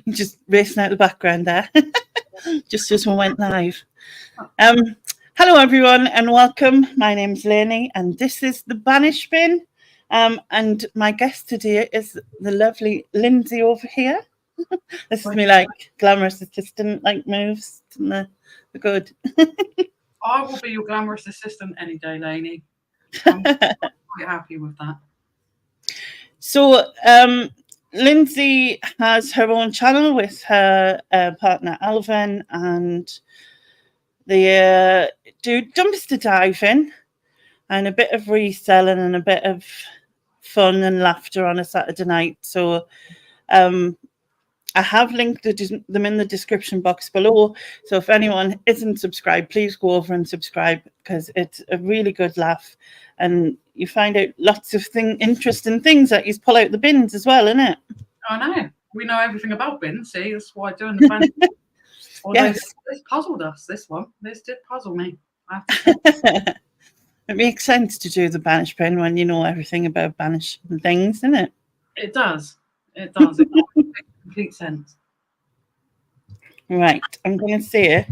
Just racing out the background there. just as we went live. Hello everyone and welcome. My name's Lainey and this is the Banish bin. And my guest today is the lovely Lynsey over here. This is me like glamorous assistant like moves. They're good. I will be your glamorous assistant any day, Lainey. I'm quite happy with that. So Lynsey has her own channel with her partner Alvin, and they do dumpster diving and a bit of reselling and a bit of fun and laughter on a Saturday night. So I have linked them in the description box below. So if anyone isn't subscribed, please go over and subscribe because it's a really good laugh. And you find out lots of interesting things that you pull out the bins as well, innit? I know. We know everything about bins, see? That's why doing the band. Yes. This puzzled us, this one. This did puzzle me. It makes sense to do the Banish bin when you know everything about Banish and things, isn't it? It does. It does. It makes complete sense. Right. I'm going to say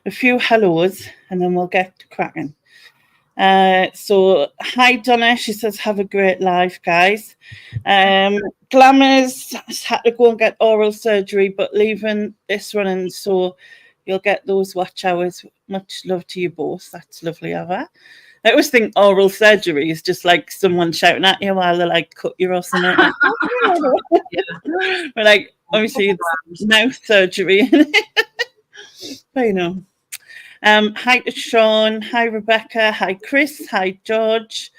a few hellos and then we'll get cracking. So hi Donna, she says have a great life, guys. Glamours had to go and get oral surgery but leaving this running, so you'll get those watch hours. Much love to you both. That's lovely of her. I always think oral surgery is just like someone shouting at you while they like cut you or something. But like obviously it's mouth surgery. But you know. Hi to Sean, hi Rebecca, hi Chris, hi George,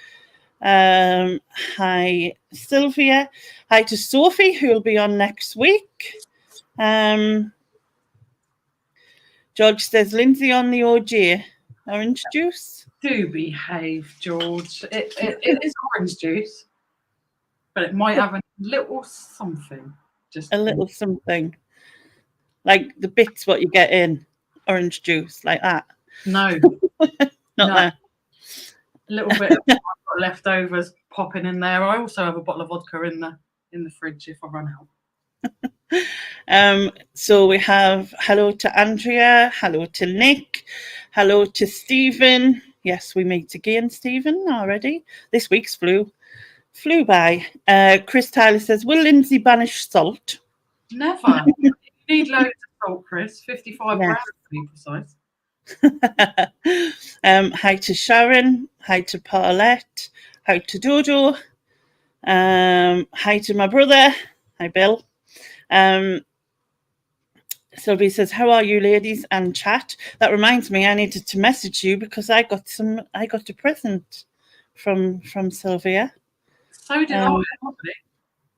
hi Sylvia, hi to Sophie, who will be on next week. George says, Lynsey on the OG, orange juice. Do behave, George. It is orange juice, but it might have a little something. Just a little something. Like the bits what you get in orange juice, like that. No. Not there. A little bit of leftovers popping in there. I also have a bottle of vodka in the fridge if I run out. So we have hello to Andrea, hello to Nick, hello to Stephen. Yes, we meet again, Stephen, already. This week's flew by. Chris Tyler says, will Lynsey banish salt? Never. You need loads of salt, Chris. 55 grams to be precise. Hi to Sharon, hi to Paulette, hi to Dodo, hi to my brother, hi Bill. Sylvie says, how are you ladies and chat? That reminds me, I needed to message you because I got a present from Sylvia. So did I,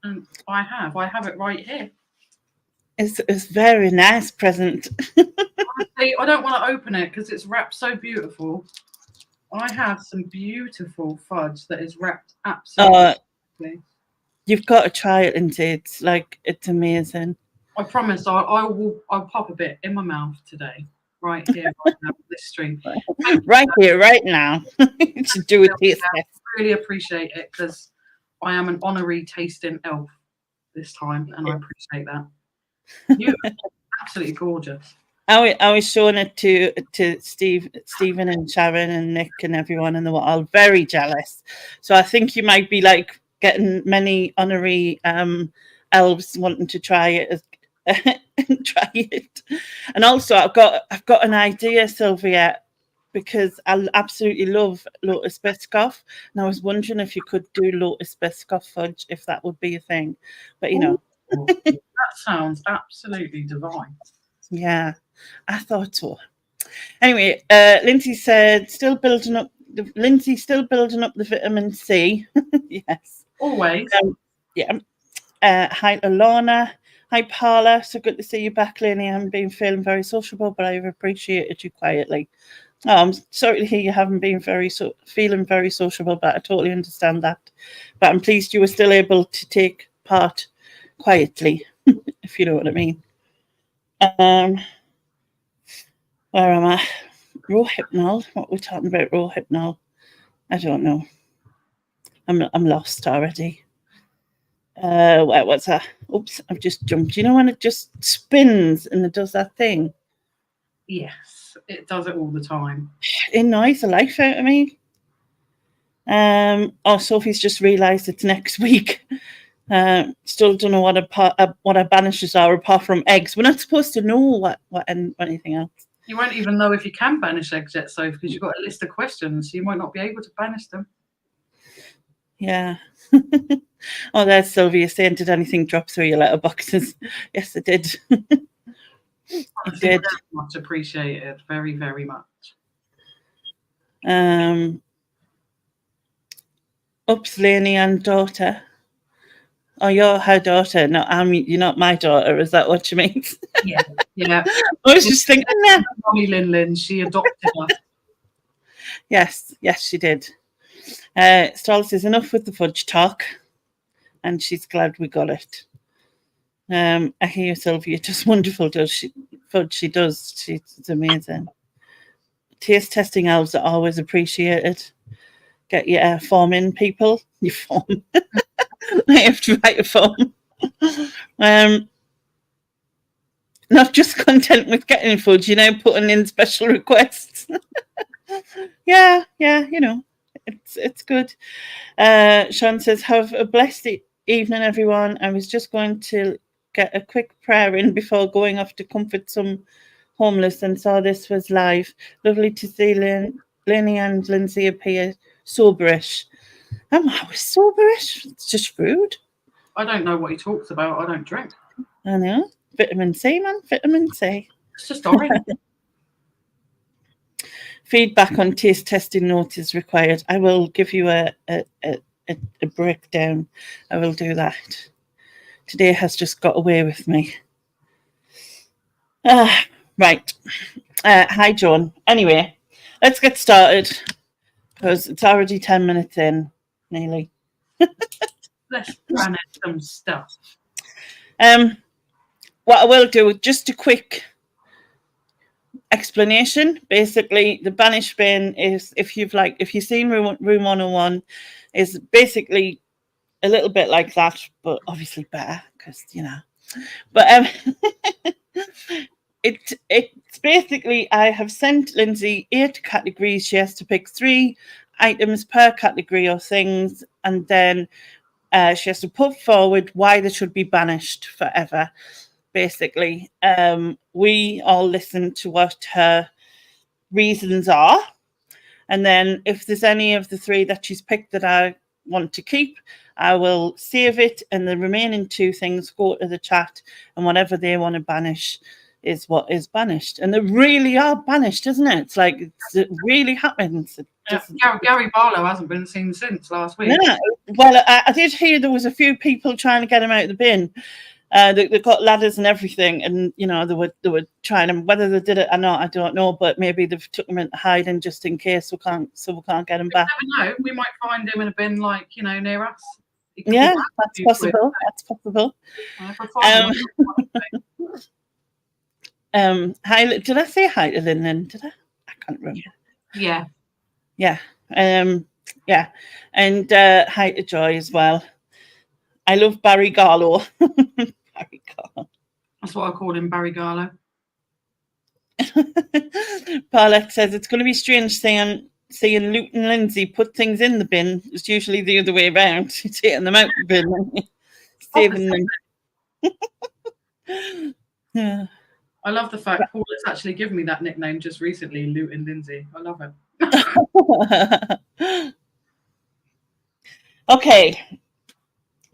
and I have it right here. It's very nice present. Honestly, I don't want to open it because it's wrapped so beautiful. I have some beautiful fudge that is wrapped absolutely. You've got to try it, Lynsey. It's amazing. I promise I'll pop a bit in my mouth today. Right here, right now, this stream. Right here, right now. To do a taste test. I really appreciate it because I am an honorary tasting elf this time, and I appreciate that. You're absolutely gorgeous. I was showing it to Stephen and Sharon and Nick and everyone, and they were all very jealous. So I think you might be like getting many honorary elves wanting to try it. Try it. And also I've got an idea, Sylvia, because I absolutely love Lotus Biscoff, and I was wondering if you could do Lotus Biscoff fudge, if that would be a thing. But you know. That sounds absolutely divine. Yeah, I thought so. Anyway, Lynsey said, still building up the vitamin C. Yes. Always. Yeah. Hi, Alana. Hi, Paula. So good to see you back, Lainey. I haven't been feeling very sociable, but I've appreciated you quietly. Oh, I'm sorry to hear you haven't been feeling very sociable, but I totally understand that. But I'm pleased you were still able to take part quietly, if you know what I mean. Where am I? Rohypnol. What we're talking about? Rohypnol. I don't know. I'm lost already. Where was I? oops, I've just jumped. You know when it just spins and it does that thing? Yes, it does it all the time. It annoys the life out of me. Oh, Sophie's just realised it's next week. Still don't know what our banishes are apart from eggs. We're not supposed to know what anything else. You won't even know if you can banish eggs yet, Sophie, because you've got a list of questions, so you might not be able to banish them. Yeah. Oh, there's Sylvia saying, did anything drop through your letterboxes? Yes, it did. It did. Very much appreciated. Very, very much. Oops, Lainey and daughter. Oh, you're her daughter. No, you're not my daughter. Is that what you mean? Yeah, yeah. I was just thinking that. Mommy Lin, she adopted us. Yes, she did. Stall says, enough with the fudge talk. And she's glad we got it. I hear Sylvia does wonderful, does she? Fudge, she does. She's amazing. Taste testing elves are always appreciated. Get your form in, people. Your form. I have to write a form. Not just content with getting fudge, putting in special requests. Yeah, it's good. Sean says, have a blessed evening, everyone. I was just going to get a quick prayer in before going off to comfort some homeless and saw this was live. Lovely to see Lainey and Lynsey appear soberish. I was soberish. It's just rude. I don't know what he talks about. I don't drink. I know. Vitamin C, man. Vitamin C. It's just orange. Feedback on taste testing notes is required. I will give you a breakdown. I will do that. Today has just got away with me. Right. Hi, John. Anyway, let's get started because it's already 10 minutes in, nearly. Let's plan out some stuff. What I will do, just a quick explanation. Basically, the Banish bin is, if you've seen Room 101, is basically a little bit like that, but obviously better because But it's basically, I have sent Lynsey 8 categories. She has to pick 3 items per category or things, and then she has to put forward why they should be banished forever. Basically, we all listen to what her reasons are, and then if there's any of the 3 that she's picked that I want to keep, I will save it, and the remaining 2 things go to the chat, and whatever they want to banish is what is banished. And they really are banished, isn't it? It's like it really happens. Gary Barlow hasn't been seen since last week. Yeah, well, I did hear there was a few people trying to get him out of the bin. They got ladders and everything, and they were trying to, whether they did it or not, I don't know, but maybe they've took him into hiding just in case we can't get him back. You never know. We might find him in a bin near us. Yeah, that's possible. That's possible. Hi, did I say hi to Lynn? Did I? I can't remember. Yeah. Yeah. Yeah. And hi to Joy as well. I love Barry Garlow. Barry Garlow. That's what I call him, Barry Garlow. Paulette says it's going to be strange seeing Luke and Lynsey put things in the bin. It's usually the other way around. Taking them out the bin, saving them. Yeah. I love the fact Paul has actually given me that nickname just recently, Luke and Lynsey. I love it. Okay.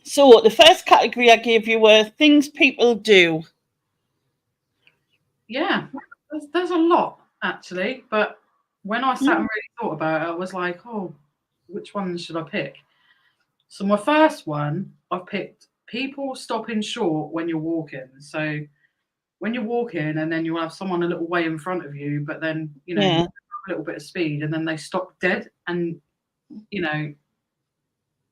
So the first category I gave you were things people do. Yeah, there's a lot actually, but when I sat and really thought about it, I was like, oh, which one should I pick? So my first one, I've picked people stopping short when you're walking. So when you're walking and then you'll have someone a little way in front of you, but then, you have a little bit of speed and then they stop dead and,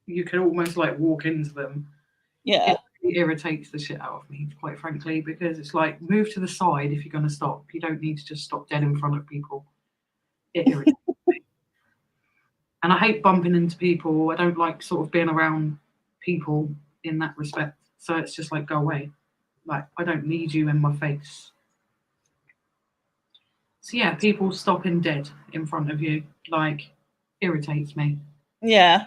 you can almost like walk into them. Yeah. It irritates the shit out of me, quite frankly, because it's like, move to the side if you're going to stop. You don't need to just stop dead in front of people. It irritates me. And I hate bumping into people. I don't like sort of being around people in that respect. So it's just like, go away. Like, I don't need you in my face. So yeah, people stopping dead in front of you, like, irritates me. Yeah.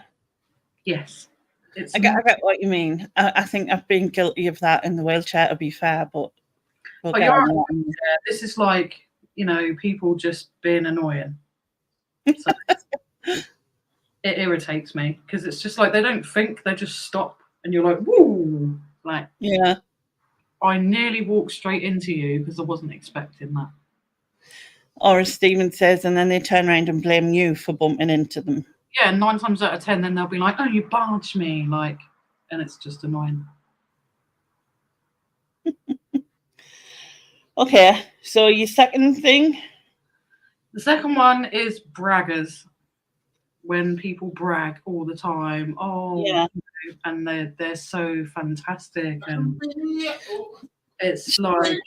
Yes. It's I get what you mean. I think I've been guilty of that in the wheelchair, to be fair, but we'll oh, get you're on that. this is like, people just being annoying. So it irritates me because it's just like they don't think, they just stop, and you're like, woo, like, Yeah. I nearly walked straight into you because I wasn't expecting that. Or as Stephen says, and then they turn around and blame you for bumping into them. Yeah, 9 times out of 10, then they'll be like, oh, you barged me, like, and it's just annoying. Okay, so your second thing? The second one is braggers. When people brag all the time, Yeah. and they're so fantastic, and it's like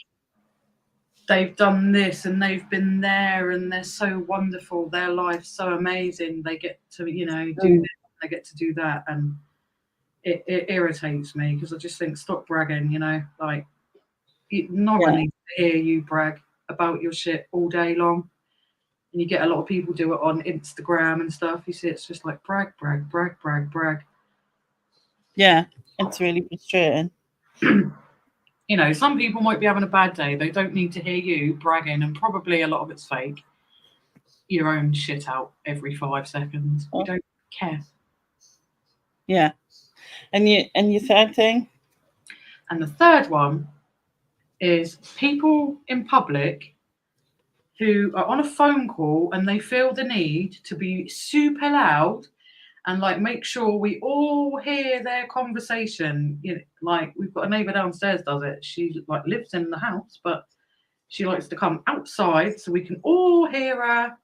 they've done this and they've been there and they're so wonderful, their life's so amazing, they get to do this, they get to do that, and it irritates me because I just think, stop bragging, like, no one needs to hear you brag about your shit all day long. And you get a lot of people do it on Instagram and stuff. You see, it's just like brag, brag, brag, brag, brag. Yeah, it's really frustrating. Some people might be having a bad day. They don't need to hear you bragging, and probably a lot of it's fake. Your own shit out every 5 seconds. We don't care. Yeah. And your third thing? And the third one is people in public who are on a phone call and they feel the need to be super loud and like make sure we all hear their conversation. Like, we've got a neighbour downstairs does it. She like lives in the house, but she likes to come outside so we can all hear her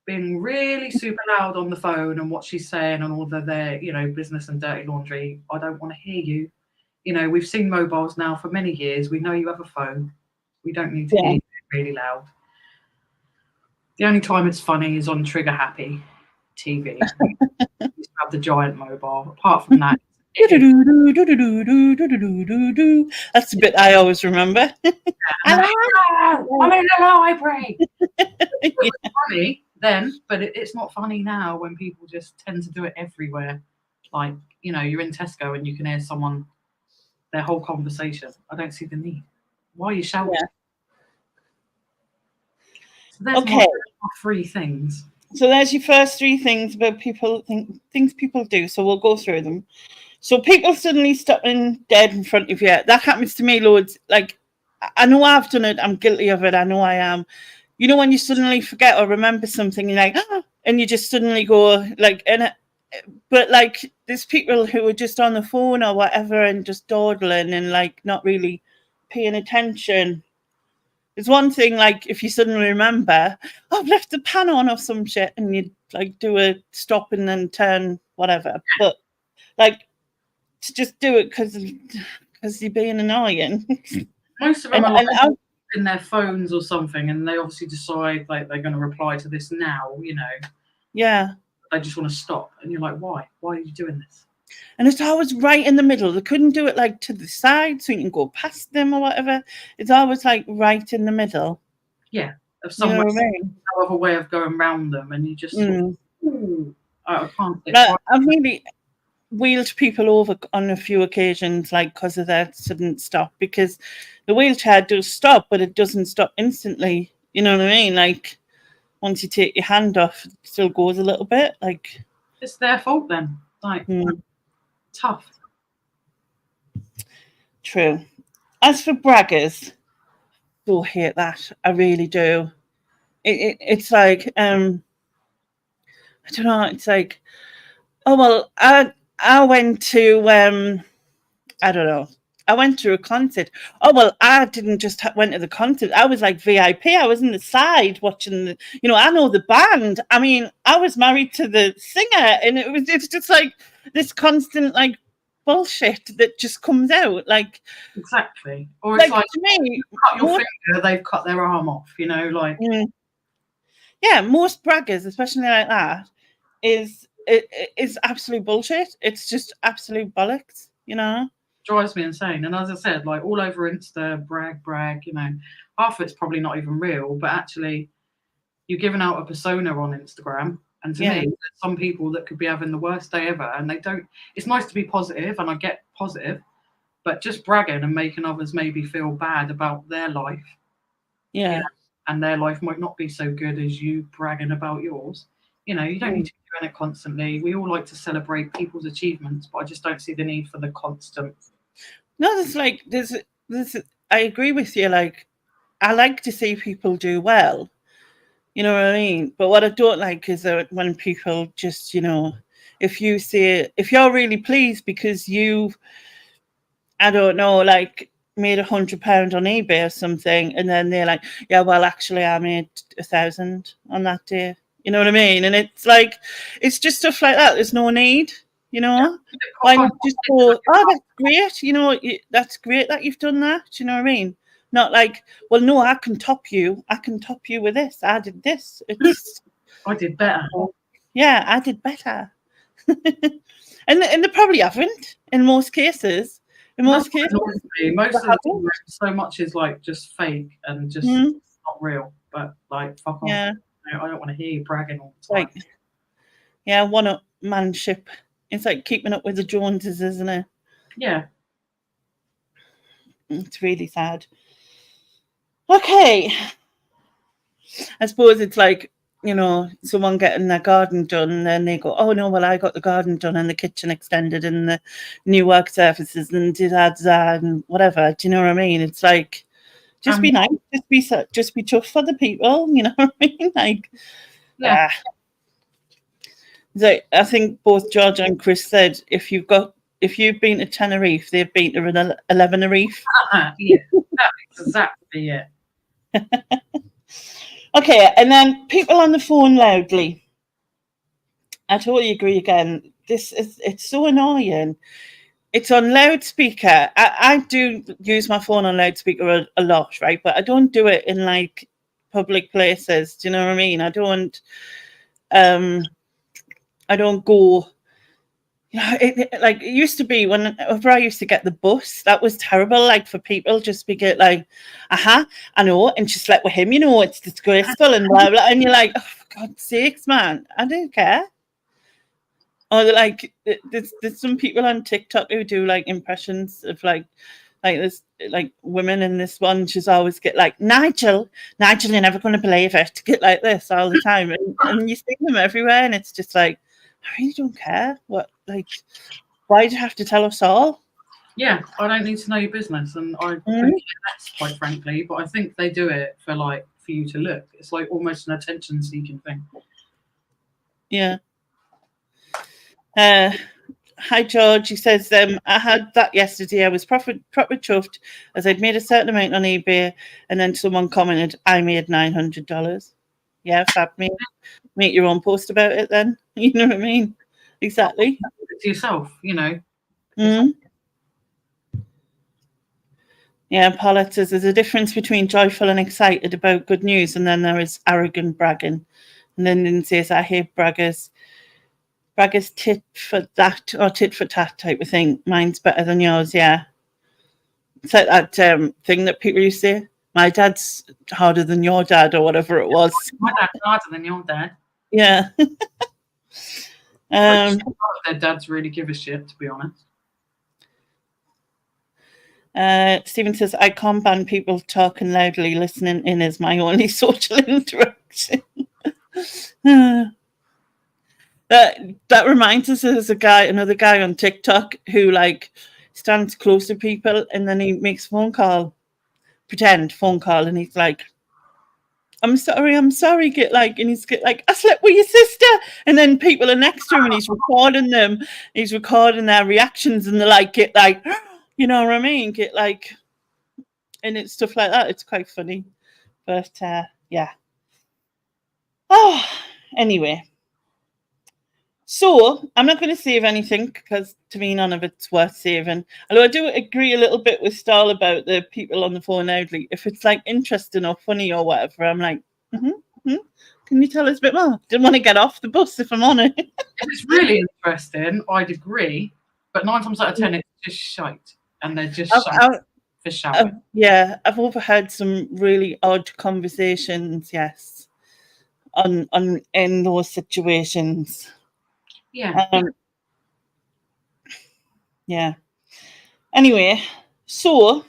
being really super loud on the phone and what she's saying and all of their, business and dirty laundry. I don't want to hear you. We've seen mobiles now for many years. We know you have a phone. We don't need to hear you really loud. The only time it's funny is on Trigger Happy TV. We have the giant mobile. Apart from that, that's the bit I always remember. Hello, I'm in the library. It was funny then, but it's not funny now when people just tend to do it everywhere. Like, you're in Tesco and you can hear someone, their whole conversation. I don't see the need. Why are you shouting? Yeah. So there's my 3 things. So there's your first 3 things about things people do. So we'll go through them. So people suddenly stopping dead in front of you. That happens to me loads. Like, I know I've done it. I'm guilty of it. I know I am. When you suddenly forget or remember something, you're like, and you just suddenly go like, but like there's people who are just on the phone or whatever and just dawdling and like not really paying attention. It's one thing, like, if you suddenly remember, I've left the pan on or some shit, and you like do a stop and then turn, whatever. But like, to just do it because you're being annoying. Most of them are like in their phones or something, and they obviously decide like they're going to reply to this now. Yeah. They just want to stop, and you're like, why? Why are you doing this? And it's always right in the middle. They couldn't do it like to the side so you can go past them or whatever. It's always like right in the middle. Yeah, of some you know what I mean? No other way of going around them, and you just I can't. I've really wheeled people over on a few occasions, like because of that sudden stop, because the wheelchair does stop, but it doesn't stop instantly. You know what I mean? Like once you take your hand off, it still goes a little bit. Like it's their fault then. Like tough. True. As for braggers, I do hate that. I really do. It's like I don't know. It's like, oh well, I went to I don't know. I went to a concert. Oh well, I didn't just went to the concert. I was like VIP. I was in the side watching the. I know the band. I mean, I was married to the singer, and it's just like this constant like bullshit that just comes out. Like exactly, or it's like to me, cut your finger, they've cut their arm off. Like yeah, most braggers, especially like that, is absolute bullshit. It's just absolute bollocks. drives me insane. And as I said, like all over Insta, brag, you know, half of it's probably not even real, but actually you're giving out a persona on Instagram. And to me, there's some people that could be having the worst day ever and they don't. It's nice to be positive, and I get positive, but just bragging and making others maybe feel bad about their life. Yeah. You know, and their life might not be so good as you bragging about yours. You know, you don't need to be doing it constantly. We all like to celebrate people's achievements, but I just don't see the need for the constant. No, there's like there's I agree with you. Like, I like to see people do well. You know what I mean? But what I don't like is that when people just, you know, if you're really pleased because you, I don't know, like made £100 on eBay or something, and then they're like, yeah, well, actually, I made 1,000 on that day. You know what I mean? And it's like, it's just stuff like that. There's no need, you know. Why not just go, oh, that's great. You know, that's great that you've done that. You know what I mean? Not like, well, no, I can top you. I can top you with this. I did this. It's, I did better. Yeah, I did better. and they probably haven't in most cases. In most cases, most of the time, so much is like just fake and just not real. But like, fuck off. Yeah. I don't want to hear you bragging all the time. Like, yeah, one-upmanship. It's like keeping up with the Joneses, isn't it? Yeah. It's really sad. Okay. I suppose it's like, you know, someone getting their garden done, and then they go, oh, no, well, I got the garden done and the kitchen extended and the new work surfaces and and whatever. Do you know what I mean? It's like, just be nice. Just be tough for the people. You know what I mean? Like, yeah. So I think both George and Chris said, if you've been to Tenerife, they've been to 11 Reef. Yeah, that's exactly it. Okay, and then people on the phone loudly. I totally agree again. It's so annoying. It's on loudspeaker. I do use my phone on loudspeaker a lot, right? But I don't do it in like public places. Do you know what I mean? I don't go. You know, it used to be whenever I used to get the bus, that was terrible. Like for people just be get like, I know, and just like with him, you know, it's disgraceful and blah blah. And you're like, oh, for God's sakes, man, I don't care. Or like, there's some people on TikTok who do like impressions of like this like women in this one. She's always get like Nigel, you're never going to believe it. Get like this all the time, and you see them everywhere, and it's just like, I really don't care. What, like, why do you have to tell us all? Yeah, I don't need to know your business, and I appreciate that, quite frankly. But I think they do it for you to look. It's like almost an attention-seeking thing. Yeah. Hi George. He says, I had that yesterday. I was proper chuffed as I'd made a certain amount on eBay, and then someone commented, I made $900. Yeah, fab, make your own post about it then. You know what I mean? Exactly. To yourself, you know. Yeah, Paulette says there's a difference between joyful and excited about good news, and then there is arrogant bragging. And then Lynn says, I hate braggers. Braggers tit for that or tit for tat type of thing. Mine's better than yours, yeah. It's like that thing that people used to say, my dad's harder than your dad, or whatever it was. My dad's harder than your dad. Yeah. Their dads really give a shit, to be honest. Stephen says, I can't ban people talking loudly. Listening in is my only social interaction. That reminds us, there's another guy on TikTok who like stands close to people, and then he makes pretend phone call, and he's like, I'm sorry, get like, and he's get like, I slept with your sister, and then people are next to him, and he's recording their reactions, and they're like, get like, you know what I mean, get like, and it's stuff like that. It's quite funny, but yeah. Oh, anyway. So I'm not going to save anything because to me none of it's worth saving. Although I do agree a little bit with Stahl about the people on the phone loudly. If it's like interesting or funny or whatever, I'm like, can you tell us a bit more? Didn't want to get off the bus if I'm on it. If it's really interesting, I'd agree. But 9 times out of 10, it's just shite. and they're just I've, for shouting. yeah, I've overheard some really odd conversations. Yes, on in those situations. Yeah. Yeah. Anyway, so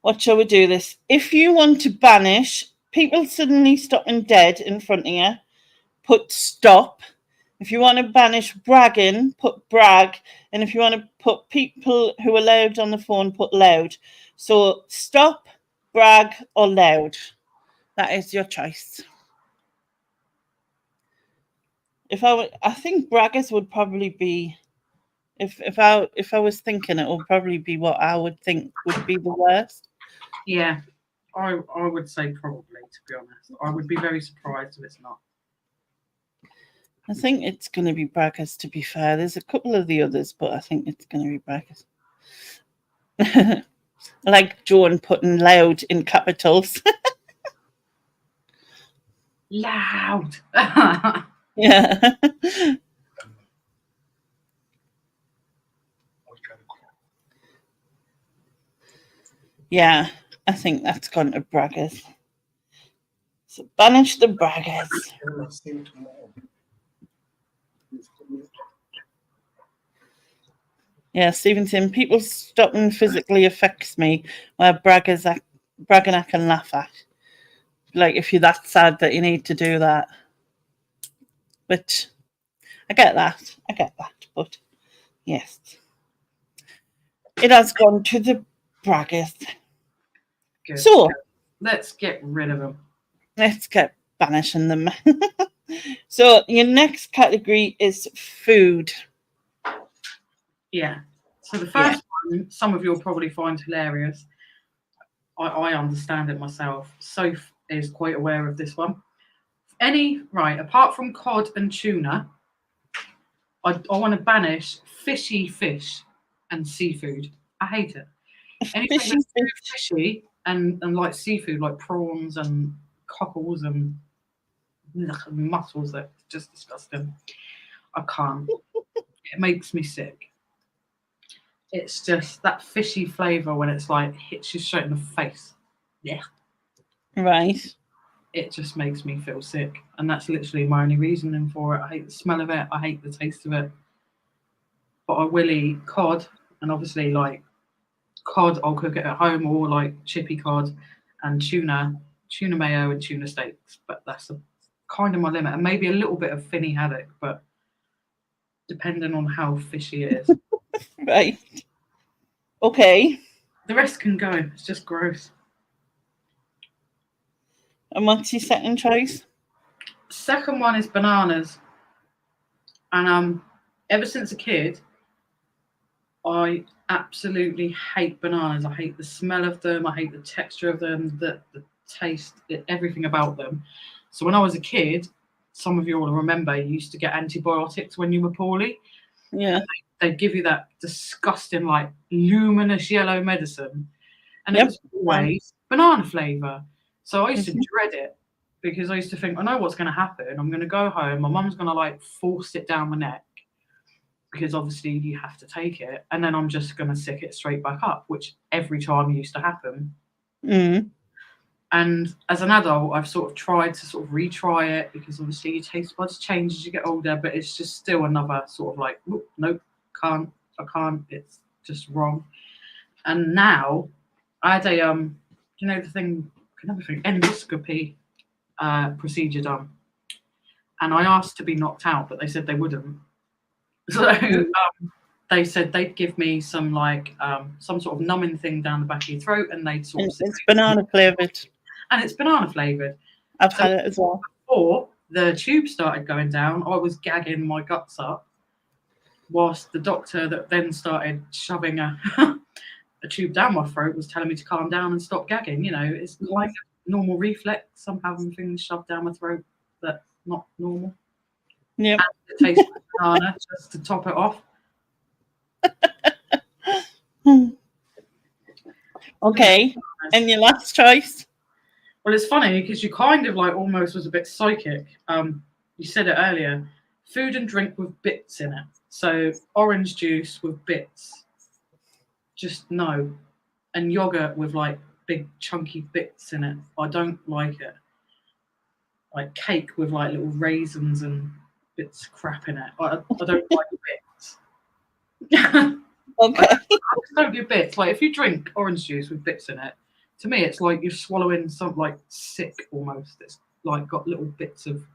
what shall we do this? If you want to banish people suddenly stopping dead in front of you, put stop. If you want to banish bragging, put brag. And if you want to put people who are loud on the phone, put loud. So stop, brag, or loud. That is your choice. I think braggers would probably be, if I was thinking, it would probably be what I would think would be the worst. Yeah. I would say probably, to be honest. I would be very surprised if it's not. I think it's going to be braggers, to be fair. There's a couple of the others, but I think it's going to be braggers. Like Joan putting loud in capitals. Loud. Yeah. Yeah, I think that's gone to braggers. So banish the braggers. Yeah, Stevenson, people stopping physically affects me, where bragging I can laugh at. Like if you're that sad that you need to do that. But I get that. But yes. It has gone to the braggers. Good. So let's get rid of them. Let's get banishing them. So your next category is food. Yeah. So the first one, some of you'll probably find hilarious. I understand it myself. Soph is quite aware of this one. Apart from cod and tuna, I want to banish fishy fish and seafood. I hate it. Anything that's too fishy and like seafood, like prawns and cockles and mussels, that's just disgusting. I can't. It makes me sick. It's just that fishy flavour when it's like hits you straight in the face. Yeah. Right. It just makes me feel sick. And that's literally my only reasoning for it. I hate the smell of it. I hate the taste of it. But I will eat cod. And obviously, like cod, I'll cook it at home, or like chippy cod and tuna mayo and tuna steaks. But that's kind of my limit. And maybe a little bit of finny haddock, but depending on how fishy it is. Right. Okay. The rest can go. It's just gross. And what's your second choice? Second one is bananas. And ever since a kid, I absolutely hate bananas. I hate the smell of them. I hate the texture of them, the taste, everything about them. So when I was a kid, some of you will remember, you used to get antibiotics when you were poorly. Yeah. They'd give you that disgusting, like, luminous yellow medicine. And it was always banana flavour. So I used to dread it because I used to think, I know what's going to happen. I'm going to go home. My mum's going to, like, force it down my neck because obviously you have to take it. And then I'm just going to sick it straight back up, which every time used to happen. Mm. And as an adult, I've sort of tried to sort of retry it because obviously your taste buds change as you get older, but it's just still another sort of like, nope, I can't, it's just wrong. And now I had a, the thing, endoscopy procedure done. And I asked to be knocked out, but they said they wouldn't. So they said they'd give me some like some sort of numbing thing down the back of your throat, and they'd sort of. It's banana flavoured. And it's banana flavoured. I've had it as well. Before the tube started going down, I was gagging my guts up, whilst the doctor that then started shoving a tube down my throat was telling me to calm down and stop gagging. You know, it's like a normal reflex. I'm having things shoved down my throat that's not normal. Yeah. It tastes like banana just to top it off. Okay. And your last choice? Well, it's funny because you kind of like almost was a bit psychic. You said it earlier. Food and drink with bits in it. So orange juice with bits. just no. And yogurt with like big chunky bits in it, I don't like it. Like cake with like little raisins and bits of crap in it, I don't like bits. Okay. I just don't do bits. Like if you drink orange juice with bits in it, to me it's like you're swallowing something like sick almost. It's like got little bits of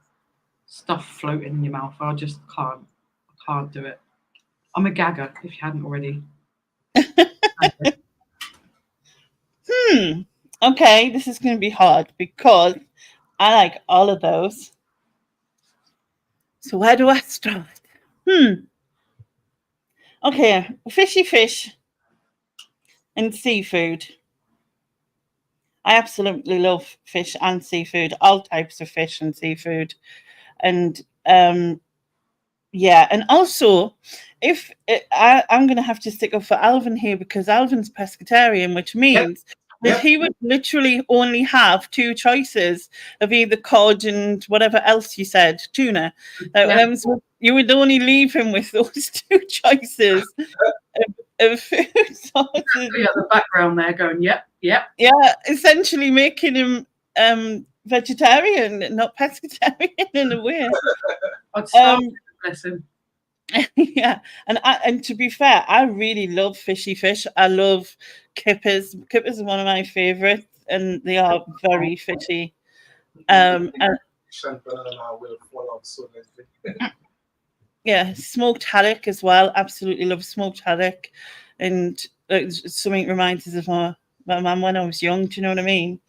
stuff floating in your mouth. I just can't do it. I'm a gagger, if you hadn't already. Okay, this is going to be hard because I like all of those. So where do I start? Okay, fishy fish and seafood. I absolutely love fish and seafood, all types of fish and seafood. And yeah, and also if I'm going to have to stick up for Alvin here because Alvin's pescatarian, which means that he would literally only have two choices of either cod and whatever else you said, tuna. So you would only leave him with those two choices of food sources. Yeah, the background there going, yep. Yeah, essentially making him vegetarian, not pescatarian in a way. I'd start bless him. Yeah, and to be fair, I really love fishy fish. I love kippers. Kippers are one of my favorites, and they are very fishy. And yeah, smoked haddock as well. Absolutely love smoked haddock, and something reminds us of my mum when I was young. Do you know what I mean?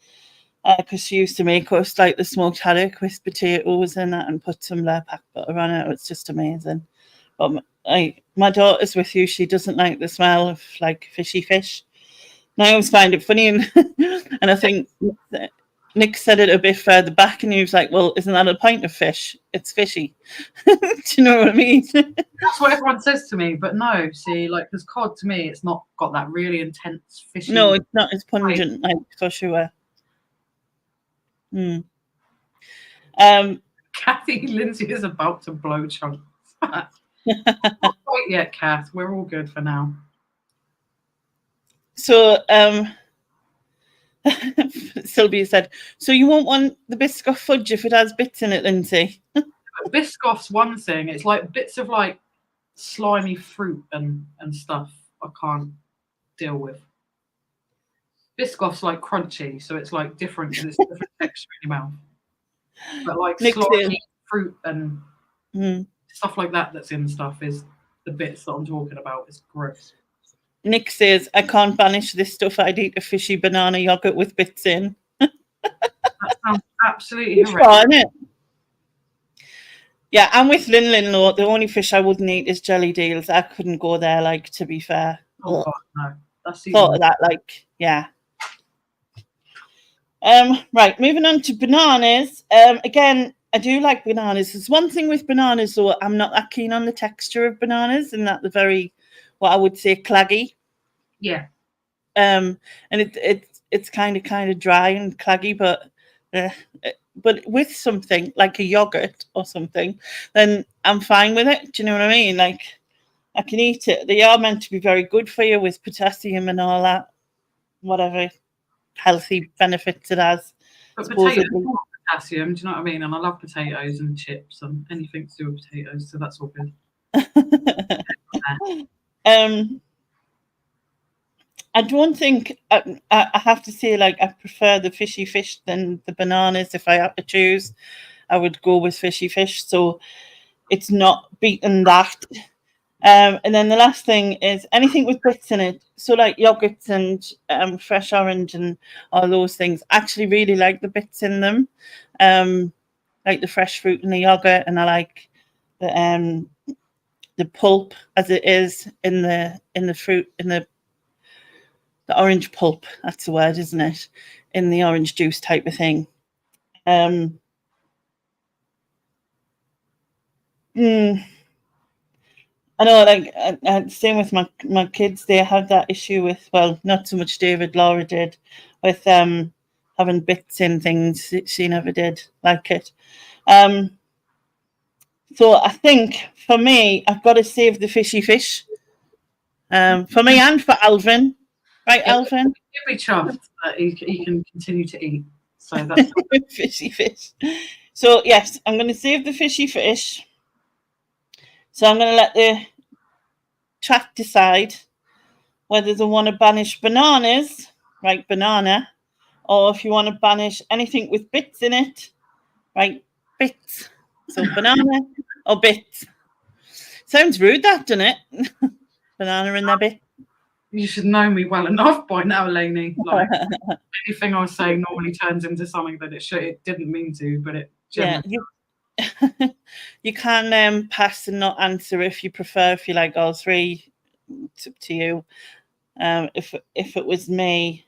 Because she used to make us like the smoked haddock with potatoes in it and put some pack butter on it. It's just amazing. But my daughter's with you. She doesn't like the smell of like fishy fish. And I always find it funny, and I think Nick said it a bit further back, and he was like, "Well, isn't that a pint of fish? It's fishy." Do you know what I mean? That's what everyone says to me, but no. See, like, because cod to me, it's not got that really intense fishy. No, it's not as pungent, like for sure. Kathy, Lynsey is about to blow chunks. Not quite yet, Kath. We're all good for now. So, Sylvia said, "So you won't want the Biscoff fudge if it has bits in it, Lynsey?" Biscoff's one thing. It's like bits of like slimy fruit and stuff I can't deal with. Biscoff's like crunchy, so it's like different. It's different texture in your mouth. But like slimy fruit and stuff like that that's in stuff is the bits that I'm talking about. It's gross. Nick says, "I can't banish this stuff. I'd eat a fishy banana yogurt with bits in." That sounds absolutely horrendous. Yeah, I'm with Lin though. The only fish I wouldn't eat is jelly deals. I couldn't go there, like, to be fair. Oh God, no. That's thought of that, like, yeah. Right, moving on to bananas. Again, I do like bananas. There's one thing with bananas, though, I'm not that keen on the texture of bananas, and that they're very, what I would say, claggy. Yeah. And it's kind of dry and claggy, but with something like a yogurt or something, then I'm fine with it. Do you know what I mean? Like, I can eat it. They are meant to be very good for you with potassium and all that, whatever healthy benefits it has. But potatoes have potassium, do you know what I mean? And I love potatoes and chips and anything to do with potatoes, so that's all good. I don't think I have to say, like, I prefer the fishy fish than the bananas. If I had to choose, I would go with fishy fish. So it's not beating that. And then the last thing is anything with bits in it. So like yogurts and fresh orange and all those things. I actually really like the bits in them. Like the fresh fruit in the yogurt, and I like the pulp as it is in the fruit, in the orange pulp. That's the word, isn't it? In the orange juice type of thing. I know, like, same with my kids. They have that issue with, well, not so much David. Laura did with having bits in things. She never did like it. So I think for me, I've got to save the fishy fish. For me and for Alvin. Right, Yeah, Alvin? he'll be chuffed that he can continue to eat. So that's Fishy fish. So, yes, I'm going to save the fishy fish. So I'm going to let the chat decide whether they want to banish bananas, right, banana, or if you want to banish anything with bits in it, right, bits. So banana or bits. Sounds rude, that, doesn't it? Banana in their bit. you should know me well enough by now, Lainey. Like anything I say normally turns into something that it didn't mean to, but it Yeah, generally. you can pass and not answer if you prefer. If you like all three, it's up to you. If it was me,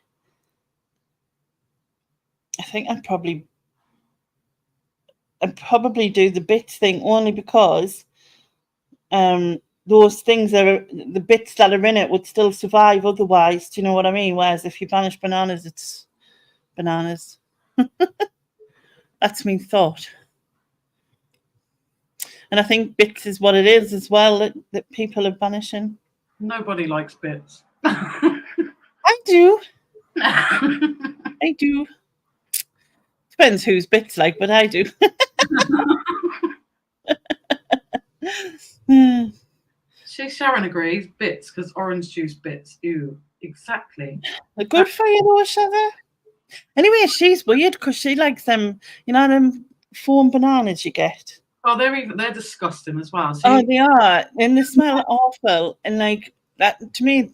I think I'd probably do the bits thing only because those things are the bits that are in it would still survive otherwise. Do you know what I mean? Whereas if you banish bananas, it's bananas. That's my thought. And I think bits is what it is as well that people are banishing. Nobody likes bits. I do. I do. Depends whose bits like, but I do. Sharon agrees. Bits, because orange juice bits. Ew, exactly. They're good for you though, Shava. Anyway, she's weird because she likes them, them foam bananas you get. Oh, they're disgusting as well. See? Oh, they are. And they smell awful. And like that to me,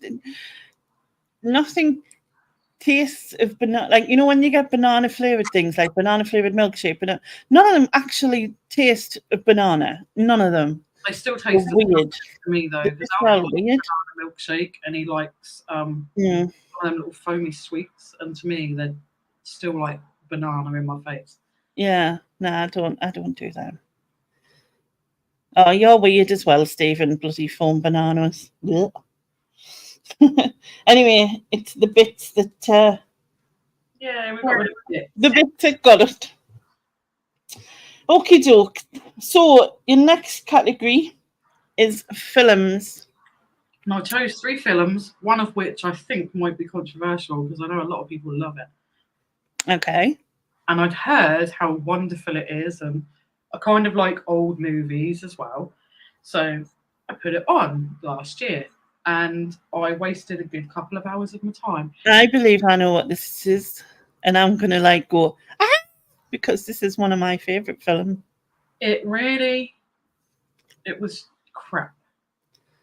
nothing tastes of banana. Like, when you get banana flavored things like banana flavored milkshake, but none of them actually taste of banana. None of them. They still taste weird to me though. Because smell weird. Banana milkshake, and he likes one of them little foamy sweets, and to me they're still like banana in my face. Yeah, no, I don't do that. Oh, you're weird as well, Stephen. Bloody foam bananas. Anyway, it's the bits that. Yeah, we got rid of it. The bits that got it. Okie doke. So your next category is films. And I chose 3 films, one of which I think might be controversial because I know a lot of people love it. Okay. And I'd heard how wonderful it is, and I kind of like old movies as well. So I put it on last year, and I wasted a good couple of hours of my time. I believe I know what this is, and I'm going to go, because this is one of my favourite films. It was crap.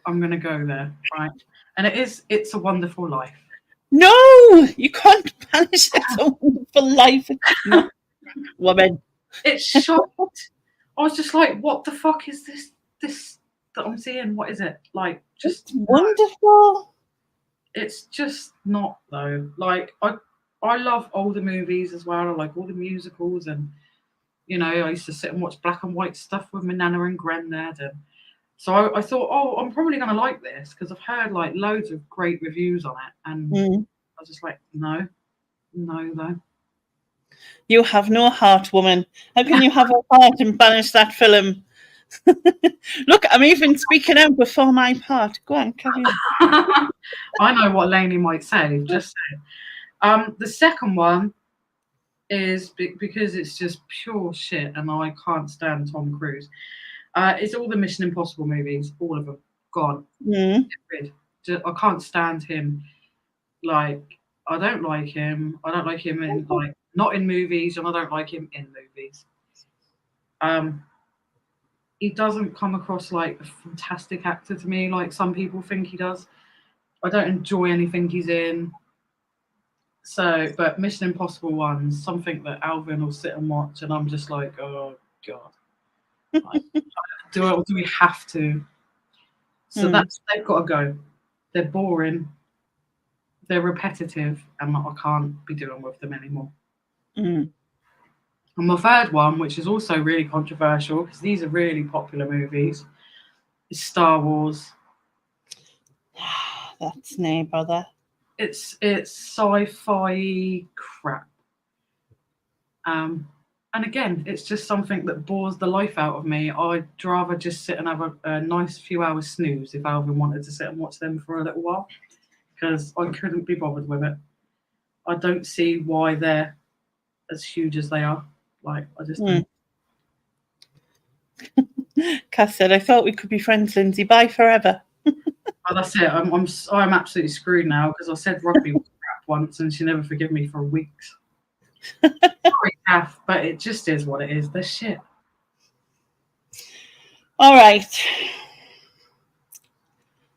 I'm going to go there, right? And It's a Wonderful Life. No, you can't banish It's a Wonderful Life. No, woman. It's shocked. I was just like, what the fuck is this that I'm seeing? What is it? Like, just wonderful. It's just not though. Like, I love older movies as well. I like all the musicals, and I used to sit and watch black and white stuff with my nana and granddad, and so I thought, oh, I'm probably going to like this because I've heard like loads of great reviews on it, and I was just like, no, though. You have no heart, woman. How can you have a heart and banish that film? Look, I'm even speaking out before my part. Go on, carry on. I know what Lainey might say. Just say. The second one is because it's just pure shit, and I can't stand Tom Cruise. It's all the Mission Impossible movies, all of them. Gone. I can't stand him. Like, I don't like him. I don't like him in not in movies, and I don't like him in movies. He doesn't come across like a fantastic actor to me, like some people think he does. I don't enjoy anything he's in. So, but Mission Impossible ones, something that Alvin will sit and watch, and I'm just like, oh god, like, do we have to? So they've got to go. They're boring. They're repetitive, and I can't be doing with them anymore. And my third one, which is also really controversial because these are really popular movies, is Star Wars. That's no bother. It's sci-fi crap. And And again, it's just something that bores the life out of me. I'd rather just sit and have a nice few hours snooze if Alvin wanted to sit and watch them for a little while, because I couldn't be bothered with it. I don't see why they're as huge as they are. Like, I just don't. Cass said, I thought we could be friends, Lynsey. Bye forever. Oh, that's it. I'm absolutely screwed now because I said rugby was crap once and she never forgive me for weeks. Sorry, Kath, but it just is what it is. They're shit. All right.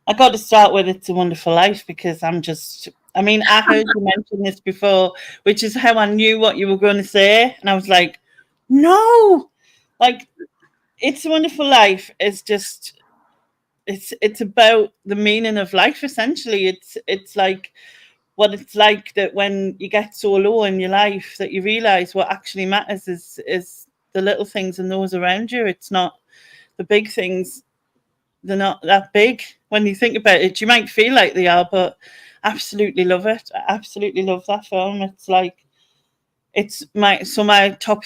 I got to start with It's a Wonderful Life because I heard you mention this before, which is how I knew what you were going to say. And I was like, no, like, It's a Wonderful Life is just, it's about the meaning of life, essentially. It's like what it's like that when you get so low in your life that you realize what actually matters is the little things and those around you. It's not the big things. They're not that big when you think about it. You might feel like they are, but absolutely love it. I absolutely love that film. It's like it's in my top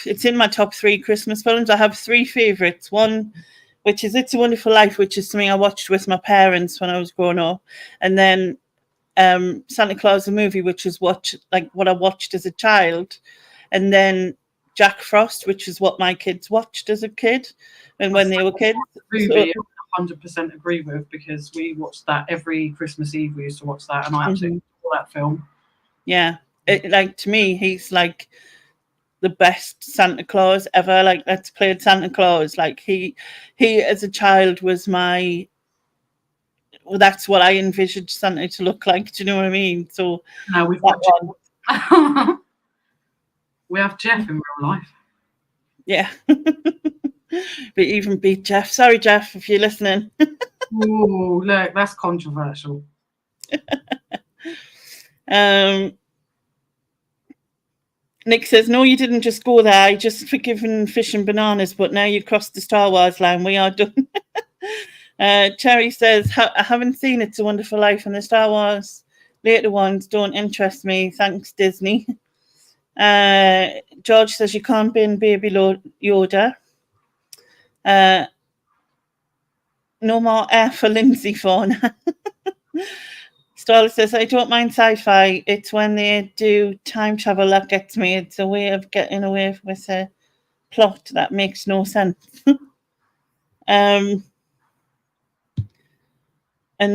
3 Christmas films. I have 3 favorites. One, which is It's a Wonderful Life, which is something I watched with my parents when I was growing up, and then Santa Claus the movie, which is what I watched as a child, and then Jack Frost, which is what my kids watched as a kid and when they were kids. Movie, I 100% agree with, because we watched that every Christmas Eve. We used to watch that, and I absolutely love that film. Yeah, to me, he's like the best Santa Claus ever. Like, that's played Santa Claus. Like, he as a child was that's what I envisioned Santa to look like. Do you know what I mean? So now we've got we have Jeff in real life. Yeah. But even beat Jeff. Sorry, Jeff, if you're listening. Oh, look, that's controversial. Nick says, no, you didn't just go there. I just forgiven fish and bananas, but now you crossed the Star Wars line. We are done. Cherry says, I haven't seen It's a Wonderful Life, and the Star Wars later ones don't interest me. Thanks, Disney. George says, you can't bin Baby Yoda. No more air for Lynsey Fauna. Starla says, I don't mind sci-fi. It's when they do time travel that gets me. It's a way of getting away with a plot that makes no sense. And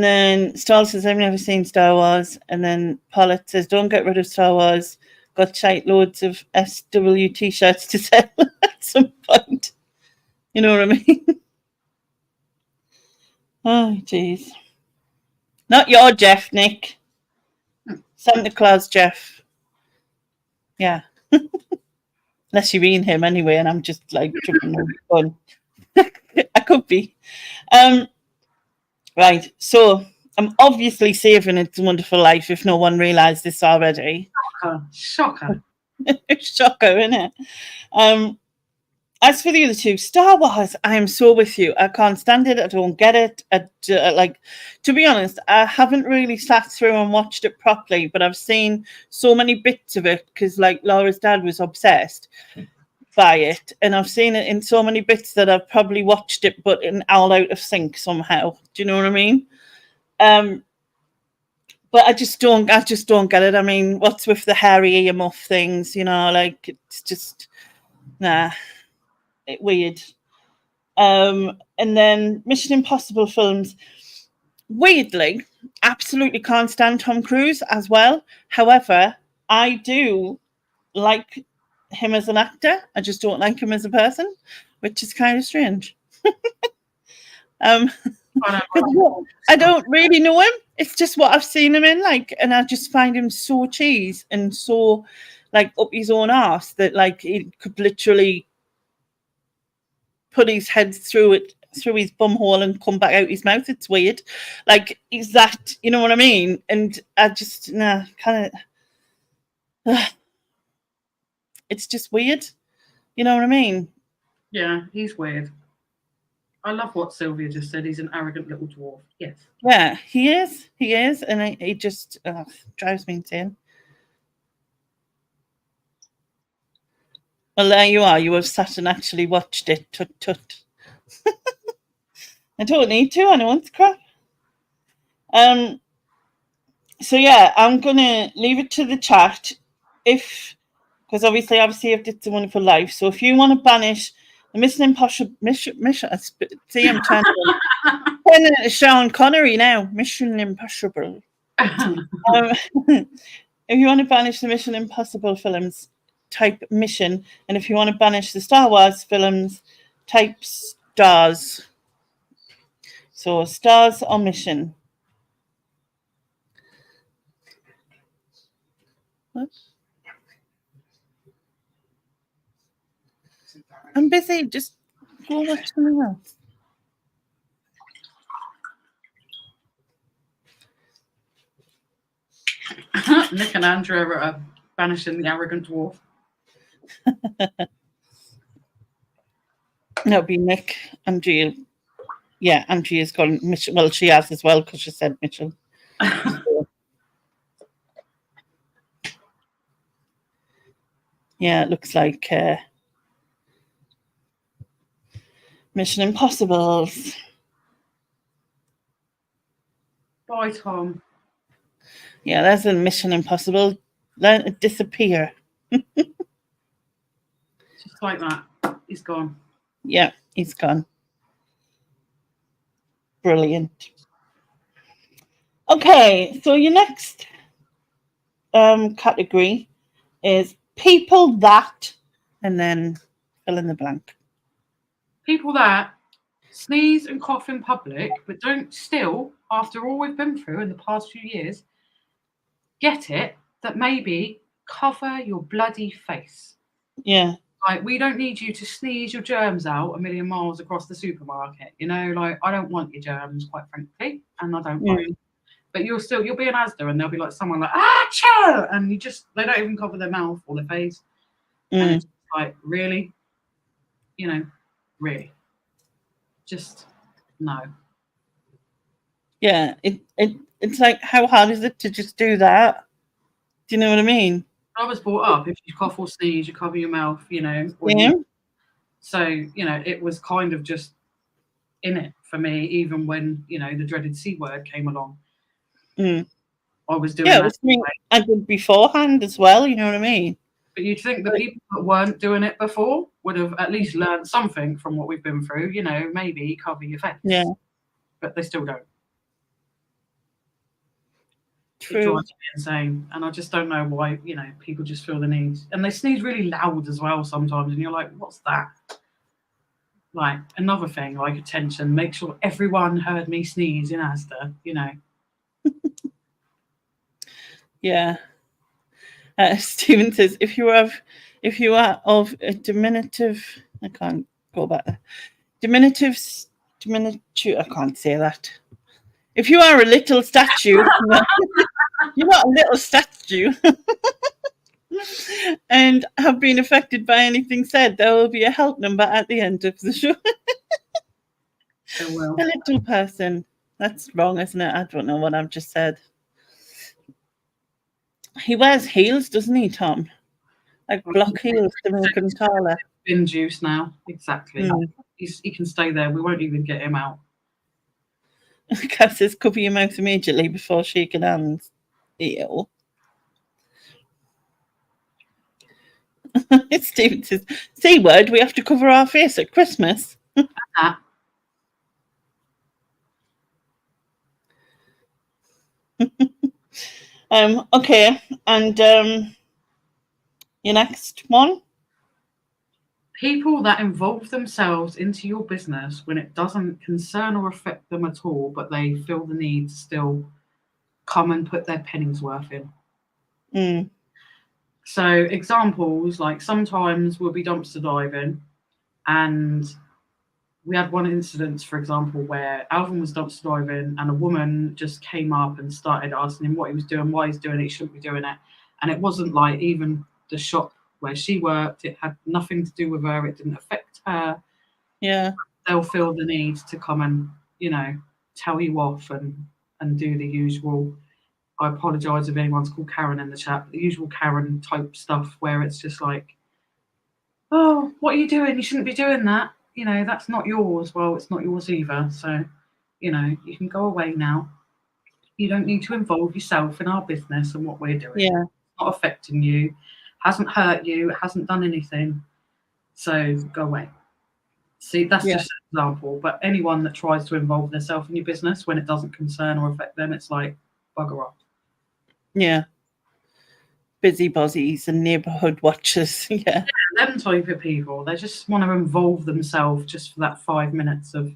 then Starla says, I've never seen Star Wars. And then Paulette says, don't get rid of Star Wars. Got shite loads of SW t-shirts to sell at some point. You know what I mean? Oh, jeez. Not your Jeff, Nick. Santa Claus Jeff. Yeah. Unless you mean him anyway, and I'm just like tripping on fun. I could be. Right. So I'm obviously saving It's a Wonderful Life if no one realised this already. Shocker. Shocker, isn't it? As for the other 2, Star Wars, I am so with you. I can't stand it. I don't get it. To be honest, I haven't really sat through and watched it properly, but I've seen so many bits of it because, like, Laura's dad was obsessed by it, and I've seen it in so many bits that I've probably watched it, but all out of sync somehow. Do you know what I mean? But I just don't get it. I mean, what's with the hairy earmuff things? You know, like, it's just weird. And then Mission Impossible films. Weirdly, absolutely can't stand Tom Cruise as well. However, I do like him as an actor. I just don't like him as a person, which is kind of strange. I don't really know him. It's just what I've seen him in, like, and I just find him so cheese and so, like, up his own arse that, like, he could literally put his head through his bum hole and come back out his mouth. It's weird. Like, he's that, you know what I mean? And I just, kind of, it's just weird. You know what I mean? Yeah, he's weird. I love what Sylvia just said. He's an arrogant little dwarf. Yes. Yeah, he is. He is. And he just drives me insane. Well, there you are. You have sat and actually watched it. Tut tut. I don't need to. I know it's crap. So yeah, I'm gonna leave it to the chat, because obviously I've saved It's a Wonderful Life. So if you want to banish the Mission Impossible, see, I'm turning into Sean Connery now. Mission Impossible. If you want to banish the Mission Impossible films, type Mission, and if you want to banish the Star Wars films, type Stars. So Stars or Mission. What? I'm busy. Just go watch something else. Nick and Andrea are banishing the arrogant dwarf. That'll be Nick. Andrea. Yeah, Andrea's gone. Mitchell. Well, she has as well because she said Mitchell. Yeah, it looks like Mission Impossible. Bye, Tom. Yeah, that's a Mission Impossible. Learn to disappear. Just like that. He's gone. Yeah, he's gone. Brilliant. Okay, so your next category is people that, and then fill in the blank. People that sneeze and cough in public, but don't still, after all we've been through in the past few years, get it that maybe cover your bloody face. Yeah. Like, we don't need you to sneeze your germs out a million miles across the supermarket. You know, like, I don't want your germs, quite frankly, and I don't mind. But you'll be an Asda, and there'll be like someone like, chill, and they don't even cover their mouth or their face. And it's like, really? You know, really? Just no. Yeah, it's like, how hard is it to just do that? Do you know what I mean? I was brought up, if you cough or sneeze, you cover your mouth, you know. So, you know, it was kind of just in it for me, even when, you know, the dreaded C word came along. I was doing that. Yeah, it was something I did beforehand as well, you know what I mean? But you'd think the people that weren't doing it before would have at least learned something from what we've been through, you know, maybe cover your face. Yeah. But they still don't. True. It drives me insane. And I just don't know why, you know, people just feel the need. And they sneeze really loud as well sometimes, and you're like, what's that? Like, another thing, like attention, make sure everyone heard me sneeze in Asda, you know. Yeah. Stephen says, if you are of a diminutive, I can't go back there. Diminutive, I can't say that. If you are a little statue, you're not a little statue, and have been affected by anything said, there will be a help number at the end of the show. Oh, well. A little person. That's wrong, isn't it? I don't know what I've just said. He wears heels, doesn't he, Tom? Like block heels to make him taller. Bin juice now, exactly. He can stay there. We won't even get him out. Cass says, cover your mouth immediately before shaking hands. Ew. Stephen says, C word, we have to cover our face at Christmas. Okay, and your next one? People that involve themselves into your business when it doesn't concern or affect them at all, but they feel the need to still come and put their pennies worth in. So examples, like sometimes we'll be dumpster diving, and we had one incident, for example, where Alvin was dumpster diving and a woman just came up and started asking him what he was doing, why he's doing it, he shouldn't be doing it. And it wasn't like even the shop where she worked, it had nothing to do with her, it didn't affect her. Yeah. They'll feel the need to come and, you know, tell you off and do the usual, I apologise if anyone's called Karen in the chat, the usual Karen type stuff where it's just like, oh, what are you doing? You shouldn't be doing that. You know, that's not yours. Well, it's not yours either. So, you know, you can go away now. You don't need to involve yourself in our business and what we're doing. Yeah. It's not affecting you, hasn't hurt you, it hasn't done anything. So go away. See, that's Yeah. just an example. But anyone that tries to involve themselves in your business when it doesn't concern or affect them, it's like bugger off. Yeah. Busybodies and neighbourhood watchers. Yeah. Them type of people, they just want to involve themselves just for that 5 minutes of,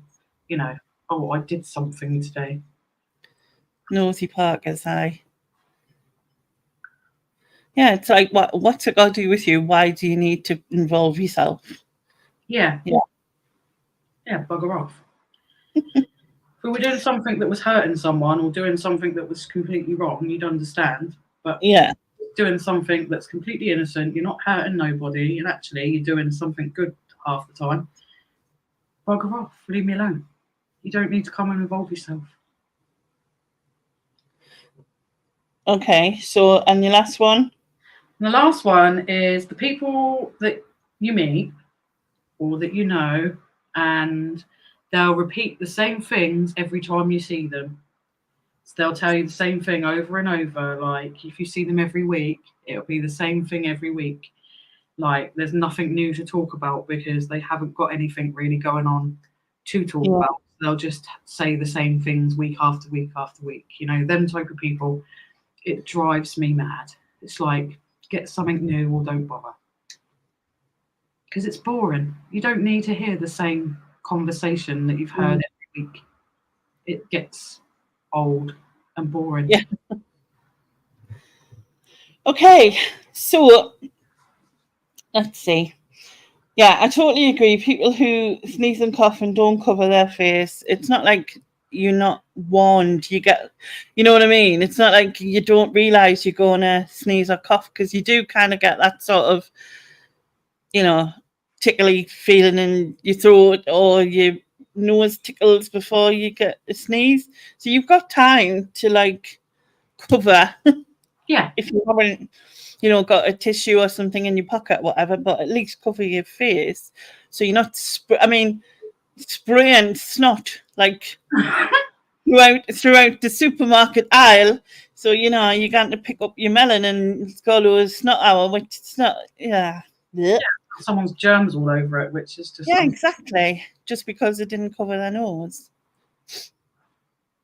you know, oh, I did something today. Nosy Parkers, aye. Yeah, it's like, what's it got to do with you? Why do you need to involve yourself? Yeah. Yeah. Yeah, bugger off. If we were doing something that was hurting someone or doing something that was completely wrong, you'd understand. But Yeah. doing something that's completely innocent, you're not hurting nobody, and actually you're doing something good half the time, bugger off, leave me alone. You don't need to come and involve yourself. Okay, so, and the last one? And the last one is the people that you meet or that you know, and they'll repeat the same things every time you see them. So they'll tell you the same thing over and over. Like if you see them every week, it'll be the same thing every week. Like there's nothing new to talk about because they haven't got anything really going on to talk Yeah. about. They'll just say the same things week after week after week. You know, them type of people, it drives me mad. It's like, get something new or don't bother. Because it's boring. You don't need to hear the same conversation that you've heard every week. It gets old and boring. Yeah. Okay, so let's see. Yeah, I totally agree. People who sneeze and cough and don't cover their face, it's not like you're not warned. You get, you know what I mean? It's not like you don't realise you're going to sneeze or cough, because you do kind of get that sort of, you know, tickly feeling in your throat or your nose tickles before you get a sneeze. So you've got time to like cover. Yeah. If you haven't, you know, got a tissue or something in your pocket, whatever, but at least cover your face so you're not spraying snot like throughout the supermarket aisle. So you know you're going to pick up your melon and it's got a snot hour, which it's not. Yeah. Someone's germs all over it, which is just Exactly. Just because they didn't cover their nose.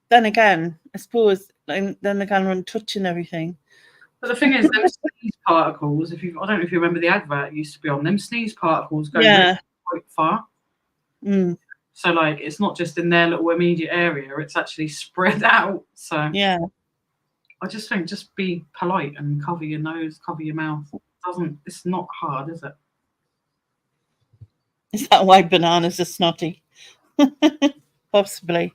Then again, I suppose then they can run touching everything. But the thing is, them sneeze particles, I don't know if you remember the advert used to be on, them sneeze particles go really quite far. So like it's not just in their little immediate area, it's actually spread out. So yeah. I just think just be polite and cover your nose, cover your mouth. It's not hard, is it? Is that why bananas are snotty? Possibly.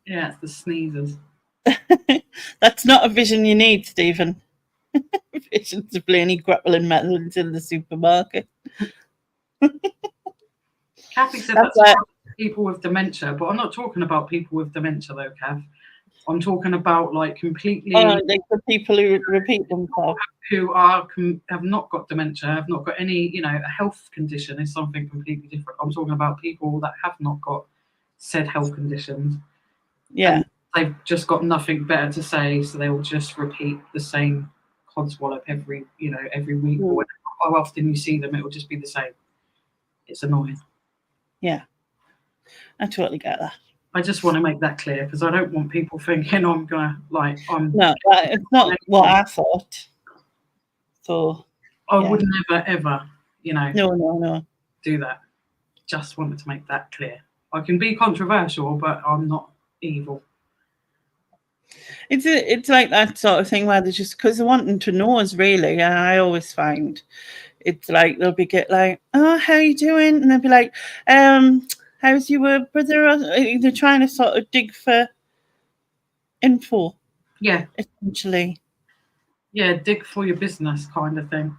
Yeah, it's the sneezers. That's not a vision you need, Stephen. Visions of Blaney grappling melons in the supermarket. Kathy said that's people with dementia, but I'm not talking about people with dementia though, Kath. I'm talking about like completely like the people who repeat themselves, who have not got dementia, have not got any, you know, a health condition is something completely different. I'm talking about people that have not got said health conditions. Yeah. And they've just got nothing better to say, so they will just repeat the same codswallop every week or how often you see them, it will just be the same. It's annoying. Yeah. I totally get that. I just want to make that clear because I don't want people thinking I'm gonna No, it's not what I thought. So I would never ever, no, do that. Just wanted to make that clear. I can be controversial, but I'm not evil. It's like that sort of thing where they're just because they're wanting to know us really, and I always find it's like they'll be like, oh, how you doing? And they'll be like, how's your brother? They're trying to sort of dig for info. Yeah. Essentially. Yeah, dig for your business kind of thing.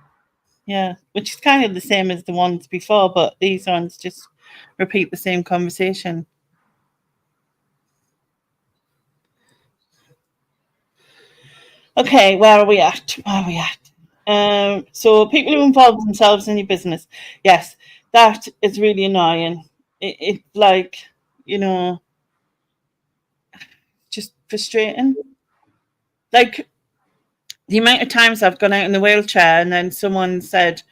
Yeah, which is kind of the same as the ones before, but these ones just repeat the same conversation. Okay, where are we at? So people who involve themselves in your business, yes, that is really annoying. It's like, just frustrating. Like the amount of times I've gone out in the wheelchair and then someone said,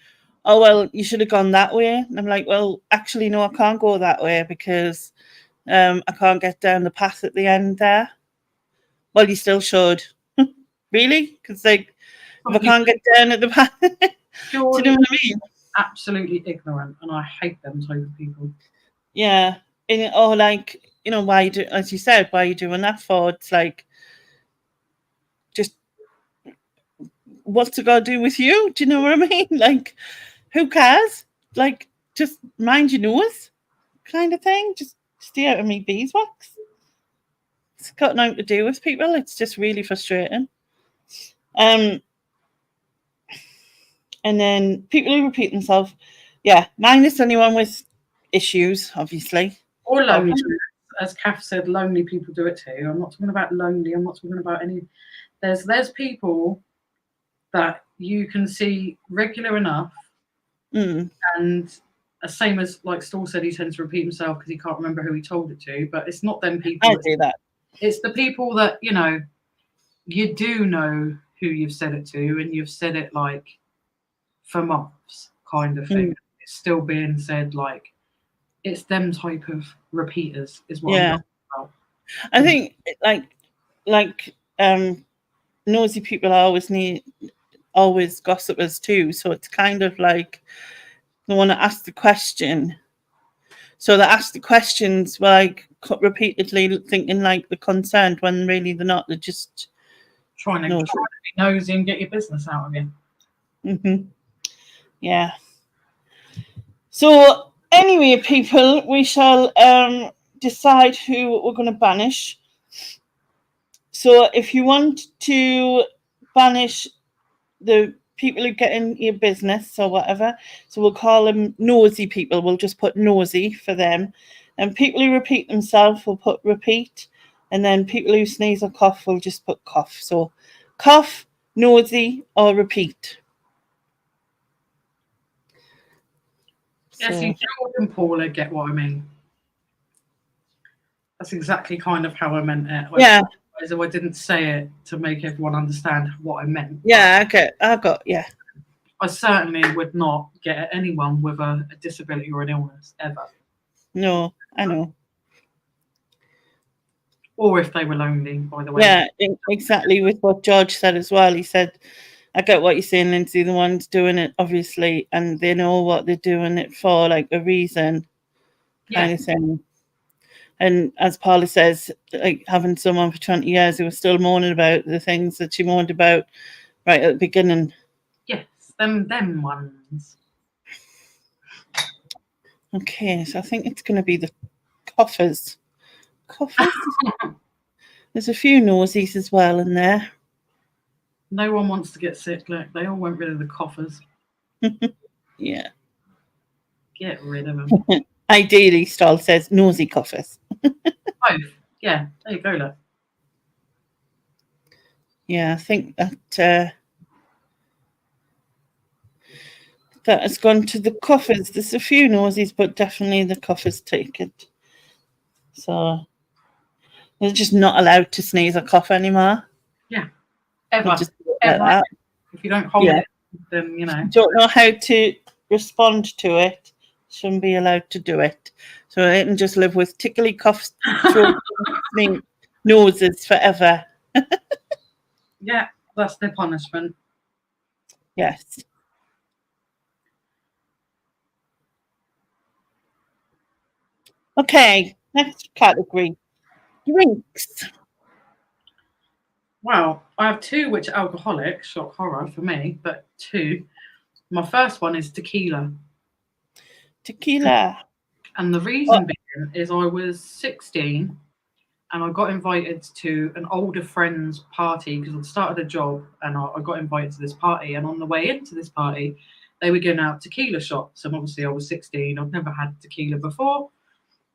"Oh, well, you should have gone that way." And I'm like, "Well, actually, no, I can't go that way because I can't get down the path at the end there." Well, you still should. Really? Because like, if I can't get down at the path, do you know what I mean? Absolutely ignorant, and I hate them type of people. Yeah. Or like, why you do, as you said, why are you doing that for? It's like, just what's it got to do with you? Do you know what I mean? Like, who cares? Like, just mind your nose, kind of thing. Just stay out of me beeswax. It's got nothing to do with people. It's just really frustrating. And then people who repeat themselves, yeah, minus anyone with issues, obviously. Or lonely, as Kath said, lonely people do it too. I'm not talking about lonely. I'm not talking about any. There's people that you can see regular enough, and same as like Stall said, he tends to repeat himself because he can't remember who he told it to. But it's not them people. I do that. It's the people that you do know who you've said it to, and you've said it like for months, kind of thing. It's still being said. Like, it's them type of repeaters is what I'm talking about. I think like nosy people always gossipers too. So it's kind of like they want to ask the question. So they ask the questions like repeatedly, thinking like they're concerned when really they're not. They're just trying to be nosy and get your business out of you. Yeah. So anyway, people, we shall decide who we're going to banish. So if you want to banish the people who get in your business or whatever, so we'll call them nosy people. We'll just put nosy for them. And people who repeat themselves, we'll put repeat. And then people who sneeze or cough, we'll just put cough. So cough, nosy, or repeat. Yeah, see, George and Paula get what I mean. That's exactly kind of how I meant it. Yeah. As though I didn't say it to make everyone understand what I meant. Yeah, okay. Yeah. I certainly would not get at anyone with a disability or an illness, ever. No, I know. Or if they were lonely, by the way. Yeah, exactly with what George said as well. He said, I get what you're saying, Lynsey. The ones doing it, obviously, and they know what they're doing it for, like a reason, kind of thing. And as Paula says, like having someone for 20 years who was still moaning about the things that she moaned about right at the beginning. Yes, them ones. Okay, so I think it's going to be the coughers. Coughers? There's a few nosies as well in there. No one wants to get sick. Look, they all went rid of the coughers. Yeah. Get rid of them. Ideally, Stoll says nosy coughers. Both. Yeah, there you go, look. Yeah, I think that that has gone to the coughers. There's a few nosies, but definitely the coughers take it. So they're just not allowed to sneeze or cough anymore. Yeah, ever. Like that. If you don't hold it, then don't know how to respond to it. Shouldn't be allowed to do it. So they can just live with tickly coughs, noses forever. Yeah, that's their punishment. Yes. Okay, next category. Drinks. Well, I have two which are alcoholic, shock horror for me, but two. My first one is tequila. Tequila. And the reason being is I was 16 and I got invited to an older friend's party because I'd started a job and I got invited to this party. And on the way into this party, they were giving out tequila shots. And obviously I was 16. I'd never had tequila before.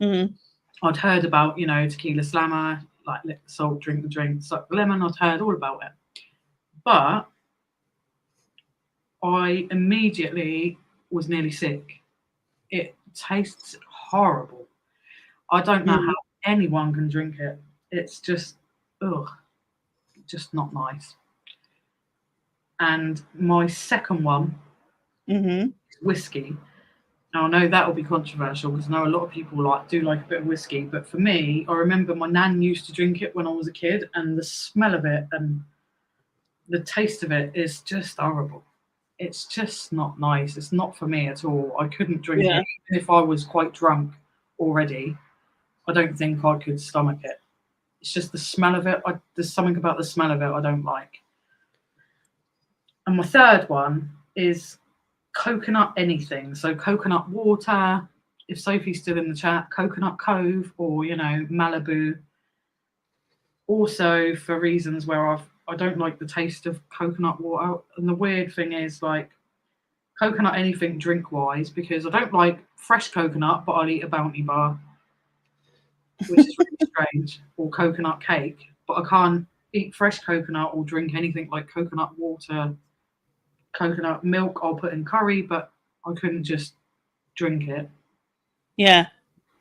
I'd heard about, tequila slammer, like lick the salt, drink the drink, suck the lemon. I'd heard all about it. But I immediately was nearly sick. It tastes horrible. I don't know how anyone can drink it. It's just, ugh, just not nice. And my second one is whiskey. Now I know that will be controversial because I know a lot of people do like a bit of whiskey, but for me, I remember my nan used to drink it when I was a kid, and the smell of it and the taste of it is just horrible. It's just not nice. It's not for me at all. I couldn't drink it even if I was quite drunk already. I don't think I could stomach it. It's just the smell of it. There's something about the smell of it I don't like. And my third one is coconut anything. So coconut water, if Sophie's still in the chat, coconut cove, or Malibu. Also for reasons where I don't like the taste of coconut water. And the weird thing is coconut anything drink wise, because I don't like fresh coconut, but I'll eat a Bounty bar, which is really strange, or coconut cake, but I can't eat fresh coconut or drink anything like coconut water. Coconut milk I'll put in curry, but I couldn't just drink it. Yeah.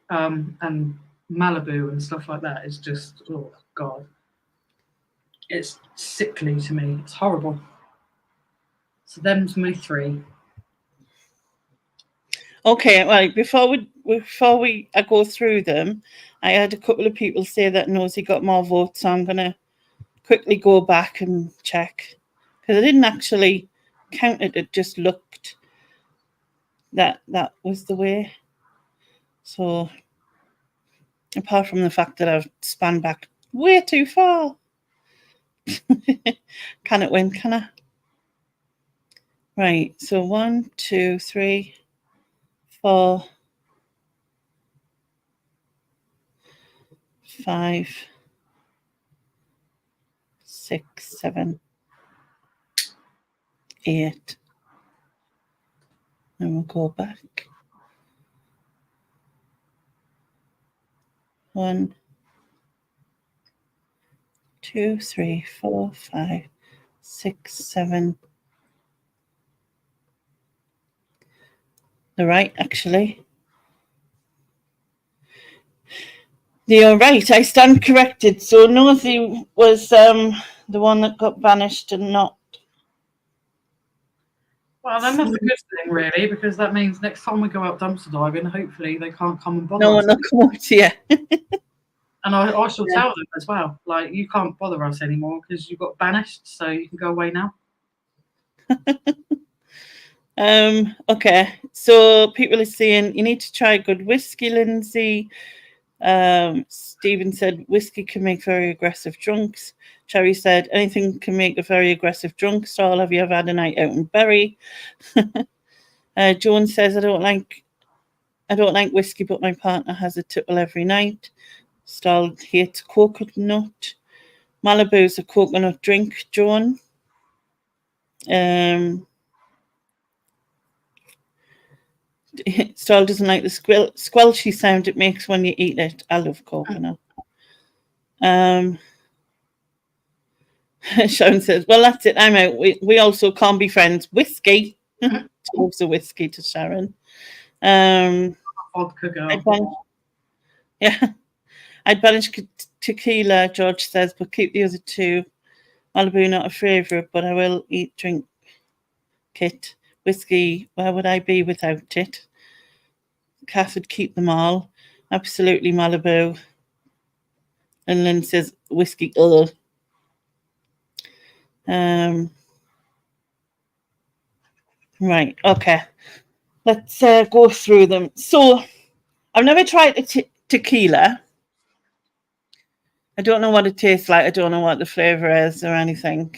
And Malibu and stuff like that is just, oh God. It's sickly to me. It's horrible. So them's my three. Okay, right. Before we go through them, I had a couple of people say that Nosy got more votes, so I'm gonna quickly go back and check, because I didn't actually count it. It just looked that was the way. So apart from the fact that I've spun back way too far, can it win? Can I? Right. So 1, 2, 3, 4, 5, 6, 7, 8. And we'll go back. 1, 2, 3, 4, 5, 6, 7. They're right, actually. You're right. I stand corrected. So Nosy was the one that got banished and not. Well, then that's a good thing, really, because that means next time we go out dumpster diving, hopefully they can't come and bother us. No one will come out to you. And I shall tell them as well, you can't bother us anymore because you got banished, so you can go away now. Okay, so people are saying you need to try good whiskey, Lynsey. Stephen said whiskey can make very aggressive drunks. Cherry said anything can make a very aggressive drunk. Saul, have you ever had a night out in Bury? Joan says I don't like whiskey, but my partner has a tipple every night. Stahl hates coconut. Malibu's a coconut drink, Joan. Stahl doesn't like the squelchy sound it makes when you eat it. I love coconut. Sharon says, well, that's it. I'm out. We also can't be friends. Whiskey. Loves a whiskey to Sharon. Vodka girl. I'd banish tequila, George says, but keep the other two. Malibu not a favourite, but I will drink it. Whiskey, where would I be without it? Kath would keep them all. Absolutely Malibu. And Lynn says whiskey. Ugh. Right, okay. Let's go through them. So, I've never tried tequila. I don't know what it tastes like. I don't know what the flavour is or anything.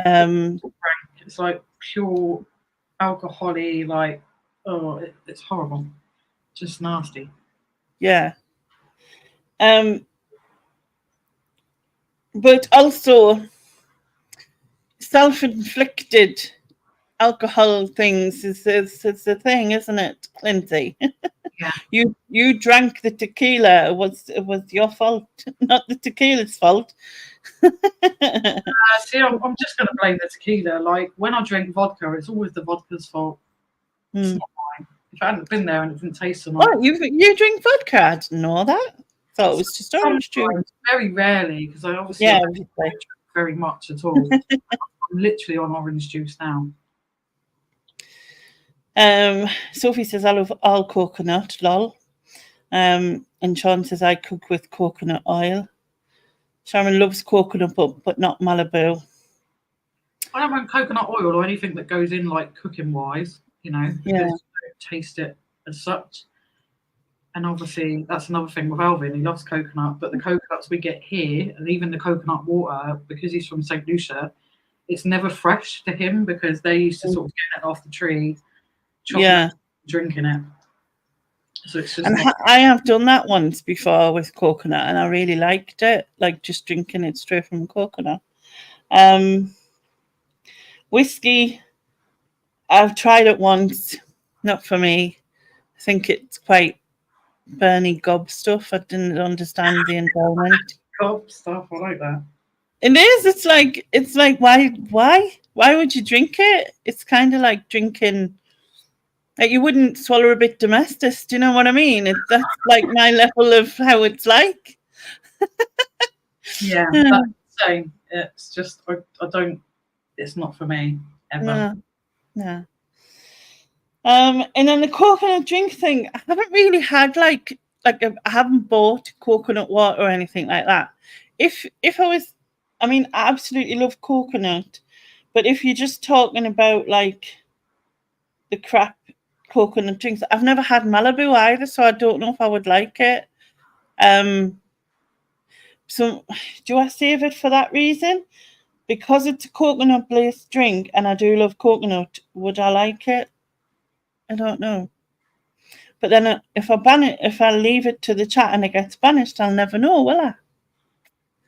It's like pure alcohol-y, it's horrible. Just nasty. Yeah. But also self-inflicted alcohol things is the thing, isn't it, Lynsey? Yeah. You drank the tequila. It was your fault, not the tequila's fault. See, I'm just going to blame the tequila. Like when I drink vodka, it's always the vodka's fault. It's not mine. If I hadn't been there and it didn't taste so nice. Oh, you drink vodka? I didn't know that. Thought it was just orange juice. Very rarely, because I obviously Yeah, don't drink very much at all. I'm literally on orange juice now. Sophie says I love all coconut, lol. And Sean says I cook with coconut oil. Sharon loves coconut, but not Malibu. I don't want coconut oil or anything that goes in like cooking wise, because you don't taste it as such. And obviously that's another thing with Alvin. He loves coconut, but the coconuts we get here, and even the coconut water, because he's from St. Lucia, it's never fresh to him because they used to sort of get it off the tree, chopping drinking it. So it's just. And I have done that once before with coconut, and I really liked it, like just drinking it straight from coconut. Whiskey, I've tried it once, not for me. I think it's quite burny gob stuff. I didn't understand the environment. Gob stuff, I like that. It is. It's like why would you drink it? It's kind of like drinking. Like you wouldn't swallow a bit domestic. Do you know what I mean? That's like my level of how it's like. Yeah, that's the same. It's just I don't. It's not for me ever. No. And then the coconut drink thing, I haven't really had like I haven't bought coconut water or anything like that. If I was, I mean, I absolutely love coconut, but if you're just talking about like the crap coconut drinks, I've never had Malibu either, so I don't know if I would like it. So do I save it for that reason? Because it's a coconut-based drink, and I do love coconut, would I like it? I don't know. But then if I leave it to the chat and it gets banished, I'll never know, will I?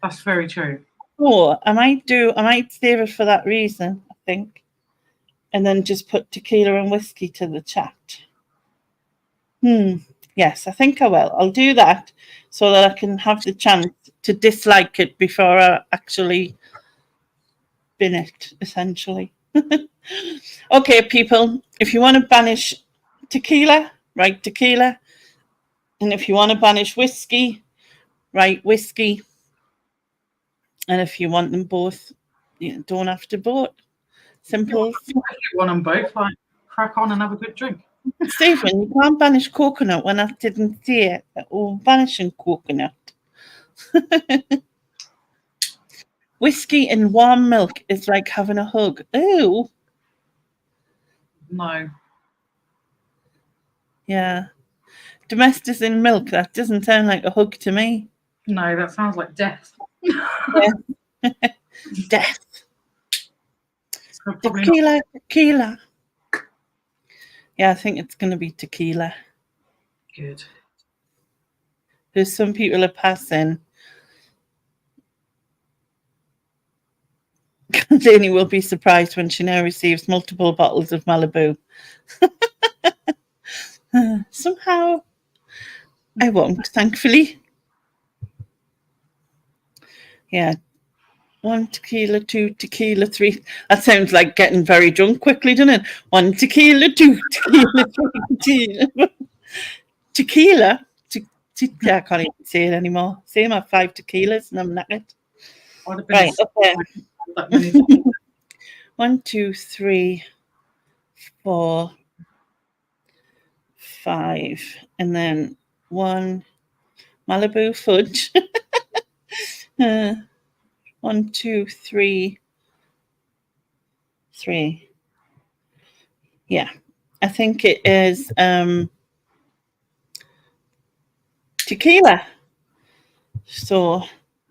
That's very true. Oh, I might save it for that reason, I think. And then just put tequila and whiskey to the chat. Yes, I think I will. I'll do that so that I can have the chance to dislike it before I actually bin it, essentially. Okay, people, if you want to banish tequila, write tequila. And if you want to banish whiskey, write whiskey. And if you want them both, you don't have to vote. Simple. If you want them both, like crack on and have a good drink. Stephen, you can't banish coconut when I didn't see it. Or banishing coconut. Whiskey and warm milk is like having a hug. Ooh. No. Yeah. Domestic in milk, that doesn't sound like a hug to me. No, that sounds like death. Yeah. Death. Tequila. Yeah, I think it's going to be tequila. Good. There's some people are passing. Lainey will be surprised when she now receives multiple bottles of Malibu. Somehow, I won't, thankfully. Yeah. 1 tequila, 2 tequila, 3. That sounds like getting very drunk quickly, doesn't it? 1 tequila, 2 tequila, 3 tequila. Tequila. I can't even say it anymore. Say my 5 tequilas and I'm knackered. Right, okay. 1, 2, 3, 4, 5, and then 1 Malibu fudge. 1, 2, 3. Yeah, I think it is tequila. So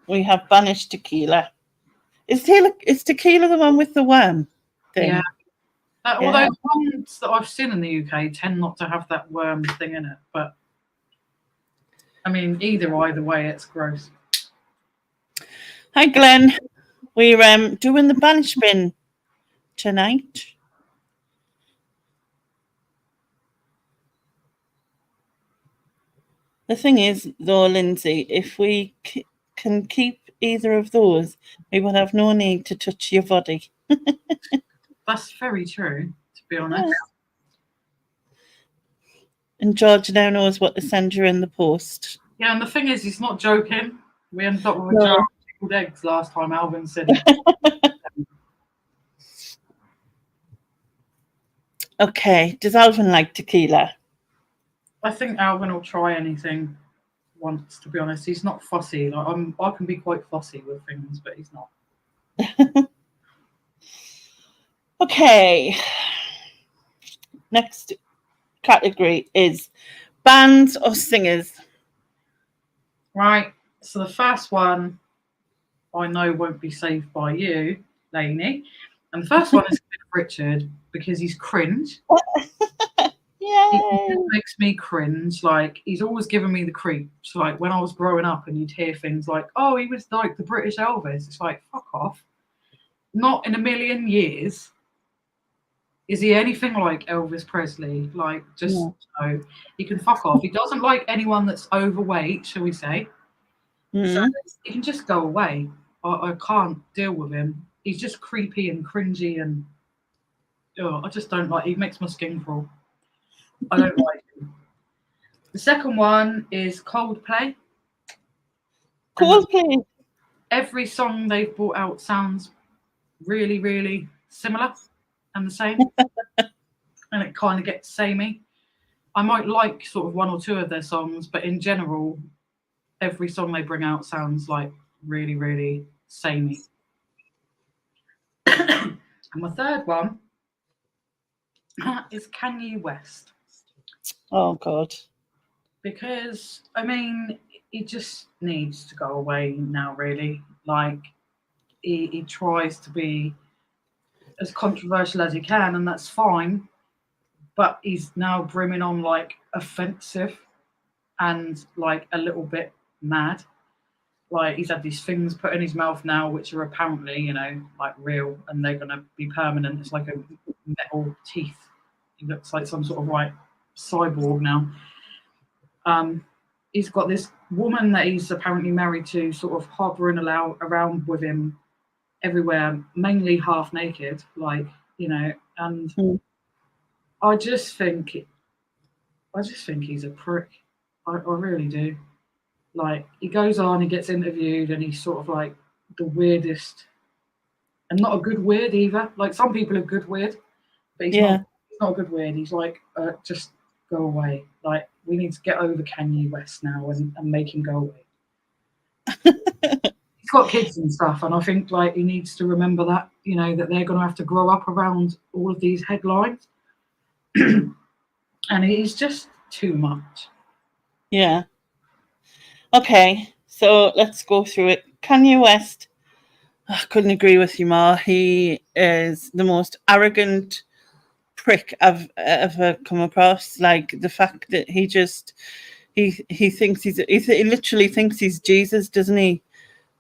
we have banished tequila. Is tequila the one with the worm thing? Yeah. Although the ones that I've seen in the UK tend not to have that worm thing in it, but I mean, either way, it's gross. Hi, Glenn. We're doing the banish bin tonight. The thing is, though, Lynsey, if we can keep either of those, we would have no need to touch your body. That's very true, to be honest. And George now knows what to send you in the post. Yeah, and the thing is, he's not joking. We ended up with a No. jar of pickled eggs last time Alvin said it. Okay, does Alvin like tequila? I think Alvin will try anything once, to be honest. He's not fussy. Like I can be quite fussy with things, but he's not. Okay. Next category is bands or singers. Right. So the first one I know won't be saved by you, Lainey. And the first one is Richard because he's cringe. He makes me cringe. Like, he's always given me the creeps. Like, when I was growing up and you'd hear things like, oh, he was like the British Elvis. It's like, fuck off. Not in a million years is he anything like Elvis Presley. Like, just, no. He can fuck off. He doesn't like anyone that's overweight, shall we say. So he can just go away. I can't deal with him. He's just creepy and cringy and I just don't like. He makes my skin crawl. I don't like him. The second one is Coldplay. Coldplay. Every song they've brought out sounds really, really similar and the same, and it kind of gets samey. I might like sort of one or two of their songs, but in general, every song they bring out sounds like really, really samey. And my third one is Kanye West. Oh, God. Because, I mean, he just needs to go away now, really. Like, he tries to be as controversial as he can, and that's fine. But he's now brimming on, like, offensive and, like, a little bit mad. Like, he's had these things put in his mouth now, which are apparently, you know, like, real, and they're going to be permanent. It's like a metal teeth. He looks like some sort of, like, cyborg now. He's got this woman that he's apparently married to sort of hovering around with him everywhere, mainly half naked, like, you know, and I just think he's a prick. I really do. Like, he goes on, he gets interviewed, and he's sort of like the weirdest, and not a good weird either. Like, some people are good weird, but he's not a good weird. He's like, just go away. Like, we need to get over Kanye West now and make him go away. He's got kids and stuff, and I think, like, he needs to remember that, you know, that they're going to have to grow up around all of these headlines. And he's just too much. Yeah. Okay, so let's go through it. Kanye West, I couldn't agree with you more. He is the most arrogant prick I've ever come across. Like, the fact that he thinks he literally thinks he's Jesus, doesn't he?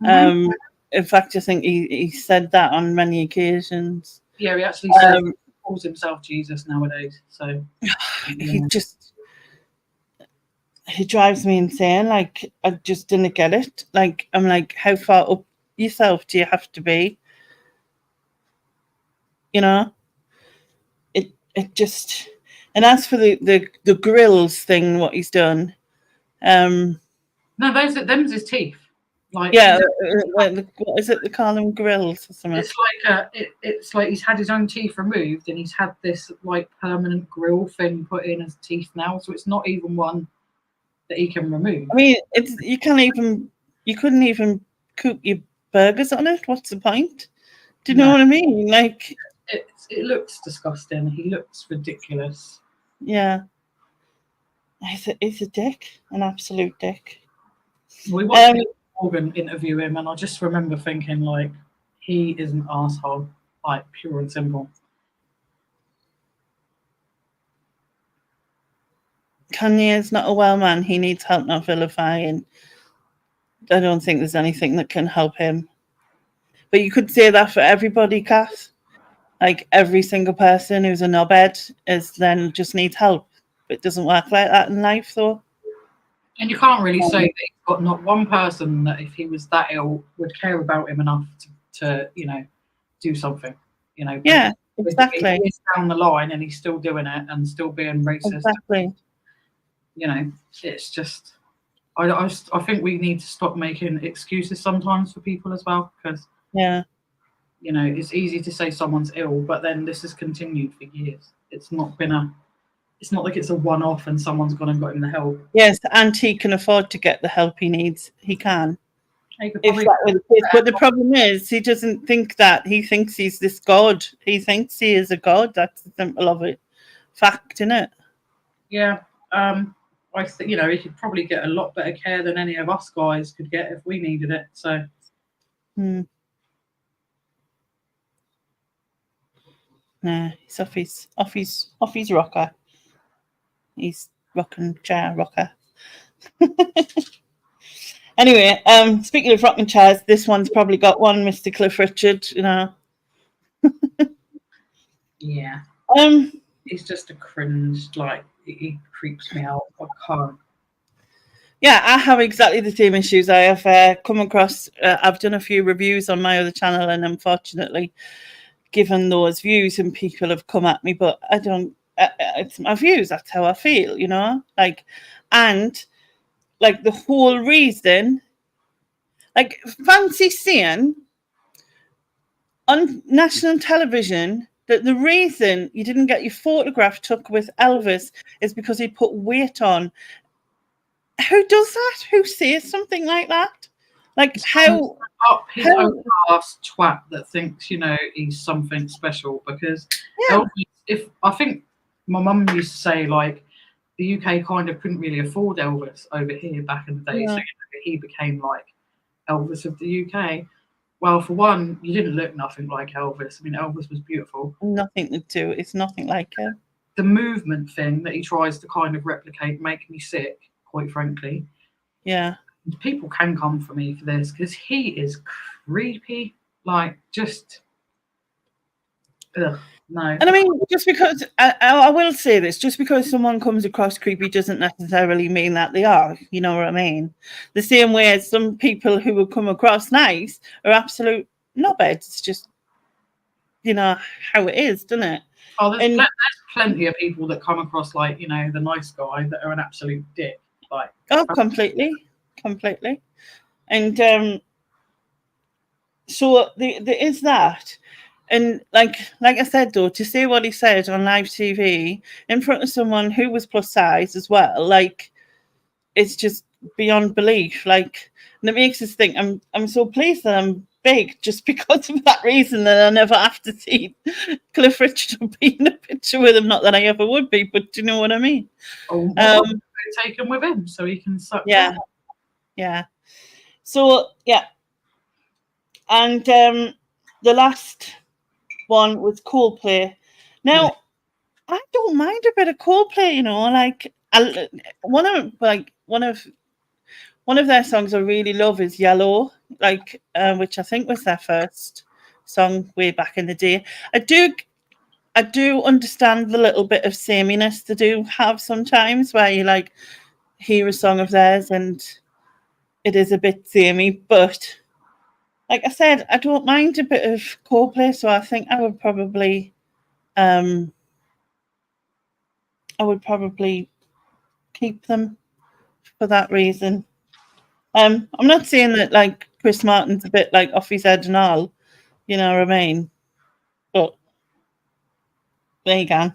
In fact, I think he said that on many occasions. Yeah, he actually says he calls himself Jesus nowadays. So he drives me insane. Like, I just didn't get it. Like, I'm like, how far up yourself do you have to be? You know? It just, and as for the grills thing, what he's done. No, them's his teeth. Like, yeah, what is it? They call them grills or something. It's like he's had his own teeth removed, and he's had this like permanent grill thing put in his teeth now. So it's not even one that he can remove. I mean, you couldn't even cook your burgers on it. What's the point? Do you know what I mean? Like, it looks disgusting. He looks ridiculous. Yeah, he's a dick, an absolute dick. We watched Morgan interview him, and I just remember thinking, like, he is an asshole, like, pure and simple. Kanye is not a well man. He needs help, not vilifying. I don't think there's anything that can help him. But you could say that for everybody, Kath. Like, every single person who's a knobhead then just needs help. But it doesn't work like that in life, though. And you can't really say that he's got not one person that, if he was that ill, would care about him enough to do something. Yeah, exactly. He is down the line and he's still doing it and still being racist. Exactly. It's just, I think we need to stop making excuses sometimes for people as well, because it's easy to say someone's ill, but then this has continued for years. It's not like it's a one-off and someone's gone and got him the help. Yes, and he can afford to get the help he needs. He can. But the problem is, he doesn't think that. He thinks he's this god. He thinks he is a god. That's the simple of it. Fact, isn't it? Yeah. I think he could probably get a lot better care than any of us guys could get if we needed it. So. Nah, he's off his rocker. He's rocking chair rocker. Anyway, speaking of rocking chairs, this one's probably got one, Mr. Cliff Richard, Yeah. He's just a cringe, like, he creeps me out. I can't. Yeah, I have exactly the same issues. I have come across, I've done a few reviews on my other channel, and unfortunately given those views, and people have come at me, but I don't, it's my views, that's how I feel, and like the whole reason, like, fancy seeing on national television that the reason you didn't get your photograph took with Elvis is because he put weight on. Who does that? Who says something like that? Like, how? His own ass twat that thinks, he's something special, because Elvis, I think my mum used to say, like, the UK kind of couldn't really afford Elvis over here back in the day, so he became like Elvis of the UK. Well, for one, you didn't look nothing like Elvis. I mean, Elvis was beautiful. Nothing to do. It's nothing like it. The movement thing that he tries to kind of replicate make me sick, quite frankly. Yeah. People can come for me for this, because he is creepy. Like, just... Ugh. No. And I mean, just because, I will say this, just because someone comes across creepy doesn't necessarily mean that they are, you know what I mean? The same way as some people who will come across nice are absolute knobheads. It's just, how it is, doesn't it? Oh, there's plenty of people that come across like, the nice guy that are an absolute dick. Like, completely. And so there is that. And like I said, though, to say what he said on live TV in front of someone who was plus size as well, like, it's just beyond belief. Like, and it makes us think, I'm so pleased that I'm big just because of that reason, that I never have to see Cliff Richard be in a picture with him. Not that I ever would be, but do you know what I mean? Take him with him so he can suck. Yeah. So and the last one was Coldplay. Now, I don't mind a bit of Coldplay, like, one of their songs I really love is Yellow, like, which I think was their first song way back in the day. I do understand the little bit of sameness they do have sometimes, where you like hear a song of theirs and it is a bit samey, but like I said, I don't mind a bit of Coldplay, so I think I would probably keep them for that reason. I'm not saying that like Chris Martin's a bit like off his head and all, you know what I mean? But there you go.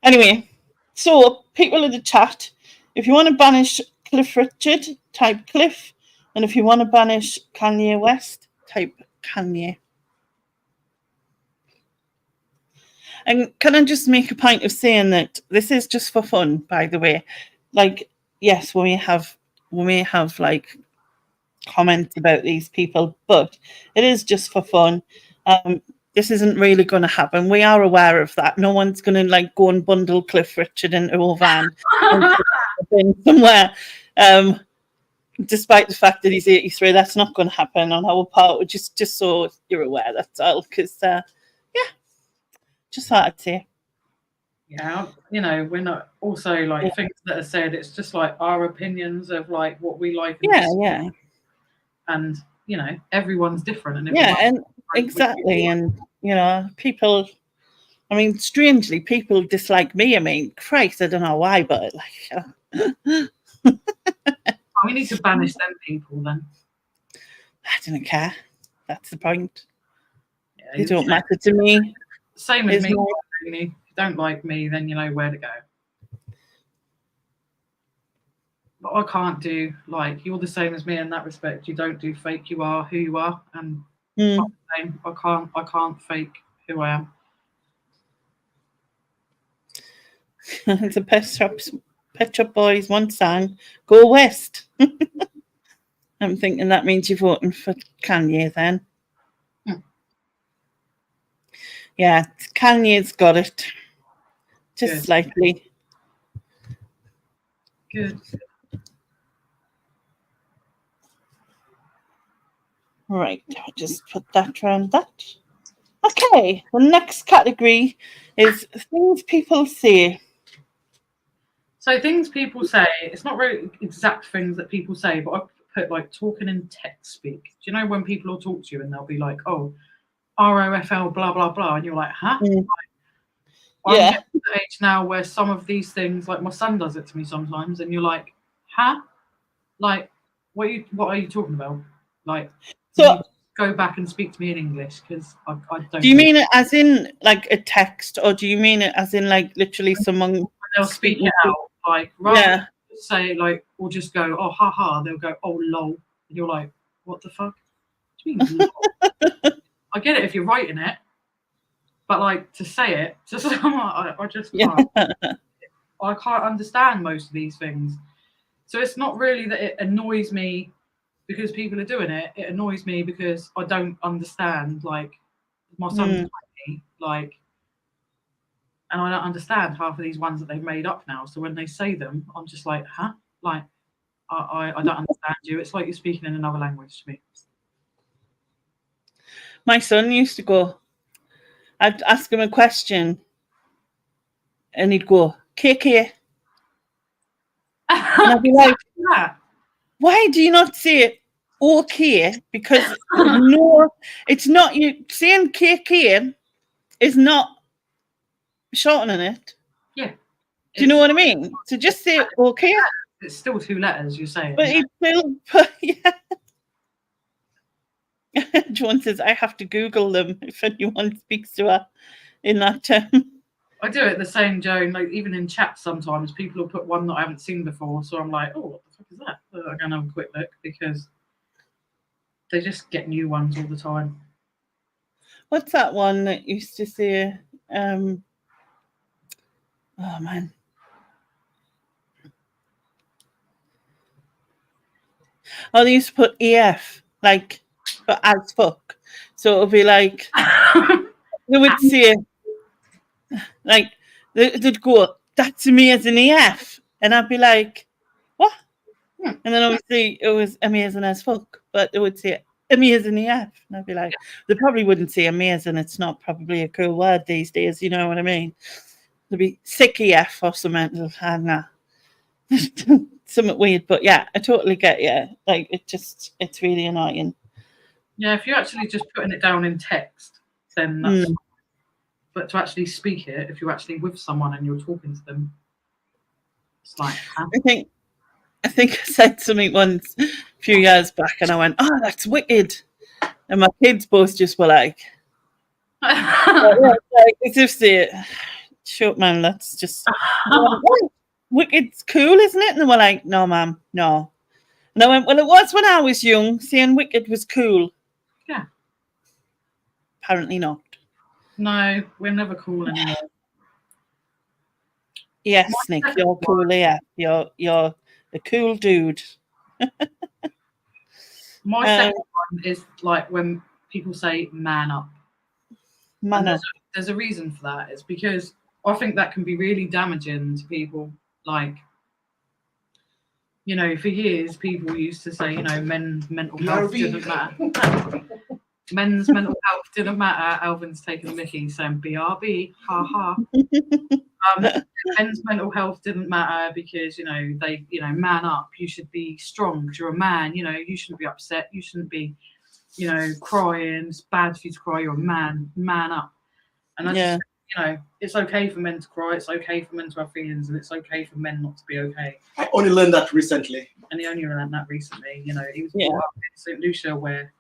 Anyway, so people in the chat, if you want to banish Cliff Richard, type Cliff. And if you want to banish Kanye West, type Kanye. And can I just make a point of saying that this is just for fun, by the way? Like, yes, we may have like comments about these people, but it is just for fun. This isn't really going to happen. We are aware of that. No one's going to like go and bundle Cliff Richard into a van somewhere. Despite the fact that he's 83, that's not going to happen on our part. Just so you're aware, that's all. Because, just thought I'd say. Yeah, you know, we're not also like things that are said. It's just like our opinions of like what we like. Yeah. And you know, everyone's different, and Yeah, everyone's and exactly, and you know, people. I mean, strangely, people dislike me. I mean, Christ, I don't know why, but like, we need to banish them people then. I don't care. That's the point. Yeah, They don't matter to me. Same as me. More... If you don't like me, then you know where to go. But I can't do like you're the same as me in that respect. You don't do fake. You are who you are, and I can't fake who I am. The Pet Shop Boys one sang, "Go West." I'm thinking that means you're voting for Kanye then. Yeah, Kanye's got it. Just Good. slightly. Good. Right, I'll just put that around that. Okay, the next category is things people say. So things people say, it's not really exact things that people say, but I put like talking in text speak. Do you know when people will talk to you and they'll be like, oh, ROFL, blah, blah, blah. And you're like, huh? Mm. I'm Yeah. getting to the age now where some of these things, like my son does it to me sometimes, and you're like, huh? Like, what are you talking about? Like, So go back and speak to me in English because I don't. Do you mean it as in like a text, or do you mean it as in like literally someone they'll speak it out, like rather than say like or just go, oh haha, they'll go, oh lol. And you're like, what the fuck? What do you mean lol? I get it if you're writing it, but like to say it, just I just can't. I can't understand most of these things. So it's not really that it annoys me because people are doing it. It annoys me because I don't understand. Like my son's 20, like, and I don't understand half of these ones that they've made up now. So when they say them, I'm just like, huh? Like, I don't understand you. It's like you're speaking in another language to me. My son used to go, I'd ask him a question and he'd go, KK. And I'd be like, why do you not say okay? Because no, it's not, you saying KK is not shortening it. Yeah. Do you know what I mean? So just say okay. It's still two letters, you're saying. But it still, yeah. Joan says, I have to Google them if anyone speaks to her in that term. I do it the same, Joan. Like even in chat, sometimes people will put one that I haven't seen before, so I'm like, oh, what the fuck is that? So I'm gonna have a quick look because they just get new ones all the time. What's that one that used to say? Oh man. Oh, they used to put EF, like, but as fuck. So it'll be like, they would say, like, they'd go, that's me as an EF. And I'd be like, what? And then obviously it was amazing as fuck, but they would say amazing EF. And I'd be like, they probably wouldn't say amazing. It's not probably a cool word these days, you know what I mean? There'd be sick EF or something. Something weird, but yeah, I totally get you. Like it's really annoying. Yeah, if you're actually just putting it down in text, then that's fine. But to actually speak it, if you're actually with someone and you're talking to them, it's like, huh? I think I said something once a few years back and I went, oh, that's wicked. And my kids both just were like, as if they, short man, that's just, wicked's cool, isn't it? And they were like, no, ma'am, no. And I went, well, it was when I was young, saying wicked was cool. Yeah. Apparently not. No, we're never cool anymore. Yes, Nick, you're cool, yeah. You're a cool dude. My second one is like when people say man up. Man up. There's a reason for that. It's because I think that can be really damaging to people. Like, you know, for years people used to say, you know, mental health doesn't matter. men's mental health didn't matter. Alvin's taking the mickey, saying BRB, ha ha. Men's mental health didn't matter because, you know, they, you know, man up. You should be strong because you're a man. You know, you shouldn't be upset. You shouldn't be, you know, crying. It's bad for you to cry. You're a man. Man up. And I just, you know, it's okay for men to cry. It's okay for men to have feelings, and it's okay for men not to be okay. I only learned that recently. And he only learned that recently. You know, he was brought up in St. Lucia, where,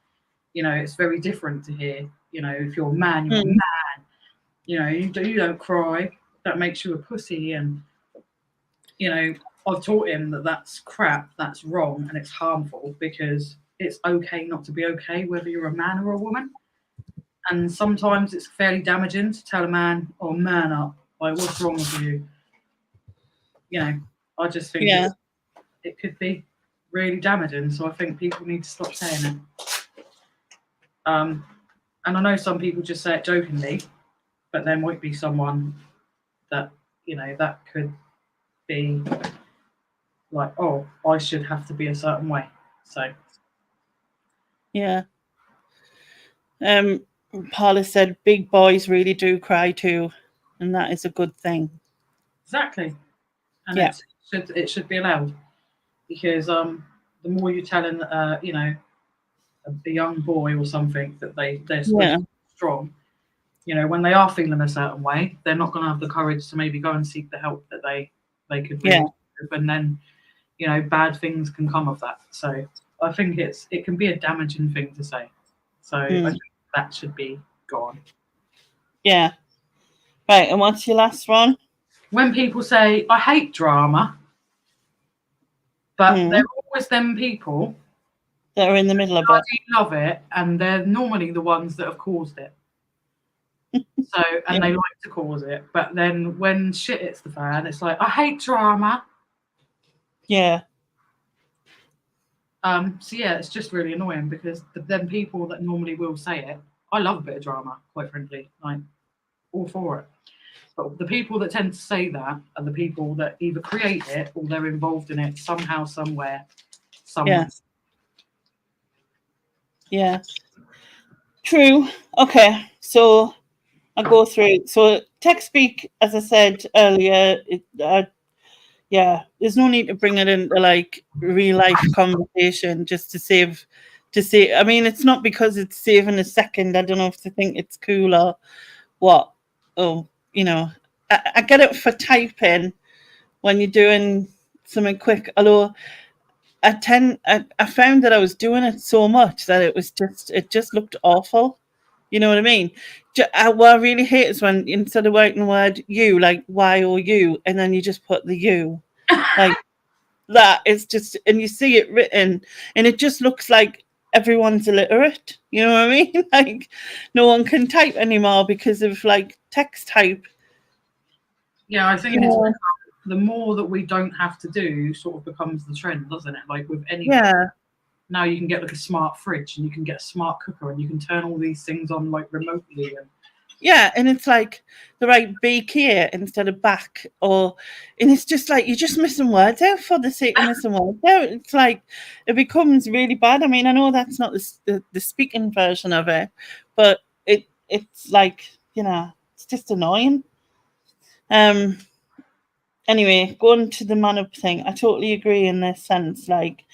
you know, it's very different to here. You know, if you're a man, you're a man. You know, you don't cry. That makes you a pussy. And, you know, I've taught him that that's crap, that's wrong, and it's harmful, because it's okay not to be okay, whether you're a man or a woman. And sometimes it's fairly damaging to tell a man, "Oh, man up, like, what's wrong with you?" You know, I just think it could be really damaging. So I think people need to stop saying it. And I know some people just say it jokingly, but there might be someone that, you know, that could be like, "Oh, I should have to be a certain way." So yeah. Paula said big boys really do cry too, and that is a good thing. Exactly. And it should be allowed, because the more you're telling you know, a young boy or something that they're supposed to be strong, you know, when they are feeling a certain way, they're not going to have the courage to maybe go and seek the help that they could really do, and then, you know, bad things can come of that. So I think it can be a damaging thing to say. So I think that should be gone. Yeah. Right, and what's your last one? When people say, "I hate drama," but they're always them people that are in the middle of it. Love it, and they're normally the ones that have caused it. So, and they like to cause it, but then when shit hits the fan, it's like, "I hate drama." Yeah. So yeah, it's just really annoying, because them people that normally will say it, I love a bit of drama, quite frankly, like, all for it. But the people that tend to say that are the people that either create it or they're involved in it somehow, somewhere, somewhere. Yeah. True. Okay, so I'll go through. So text speak, as I said earlier, there's no need to bring it into like real life conversation just to save. I mean, it's not because it's saving a second. I don't know if they think it's cool or what. Oh, you know, I get it for typing when you're doing something quick. Although I found that I was doing it so much that it just looked awful. You know what I mean? What I really hate is when instead of writing the word you, like Y-O-U, and then you just put the U. Like that is just, and you see it written, and it just looks like everyone's illiterate. You know what I mean? Like no one can type anymore because of like text type. Yeah, I think it's the more that we don't have to do sort of becomes the trend, doesn't it? Like with anything. Yeah. Now you can get like a smart fridge, and you can get a smart cooker, and you can turn all these things on like remotely. And it's like the right bake here instead of back, and it's just like you're just missing words out for the sake of missing words out. It's like it becomes really bad. I mean, I know that's not the speaking version of it, but it's like, you know, it's just annoying. Anyway, going to the man up thing, I totally agree in this sense. Like,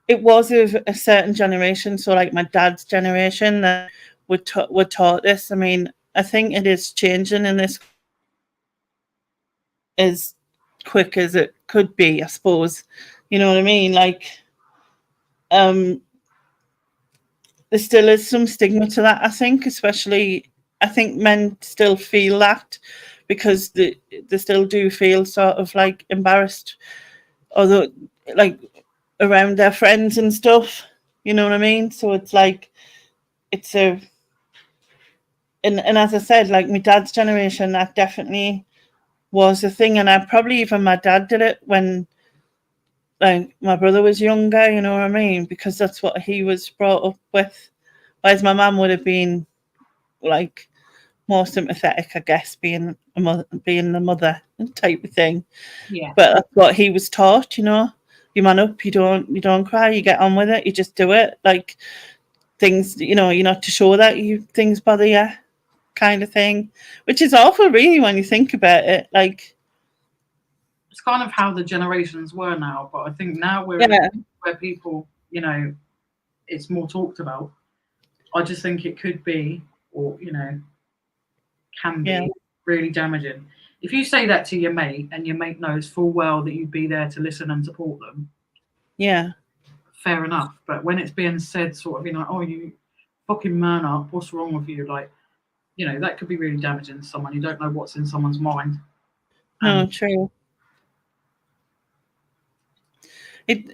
it was of a certain generation, so like my dad's generation, that were taught this. I mean, I think it is changing in this as quick as it could be, I suppose. You know what I mean? Like, there still is some stigma to that, I think, especially, I think men still feel that because they still do feel sort of like embarrassed, although like around their friends and stuff, you know what I mean? So it's like, it's and as I said, like my dad's generation, that definitely was a thing, and probably even my dad did it when like my brother was younger, you know what I mean? Because that's what he was brought up with. Whereas my mum would have been like more sympathetic, I guess, being the mother type of thing. Yeah. But that's what he was taught, you know. You man up, you don't cry, you get on with it, you just do it. Like things, you know, you're not to show that things bother you, kind of thing, which is awful, really, when you think about it. Like, it's kind of how the generations were now, but I think now we're where people, you know, it's more talked about. I just think it could be, or you know, can be really damaging. If you say that to your mate and your mate knows full well that you'd be there to listen and support them, fair enough. But when it's being said sort of, you know, oh, you fucking man up, what's wrong with you? Like, you know, that could be really damaging to someone. You don't know what's in someone's mind. No, true.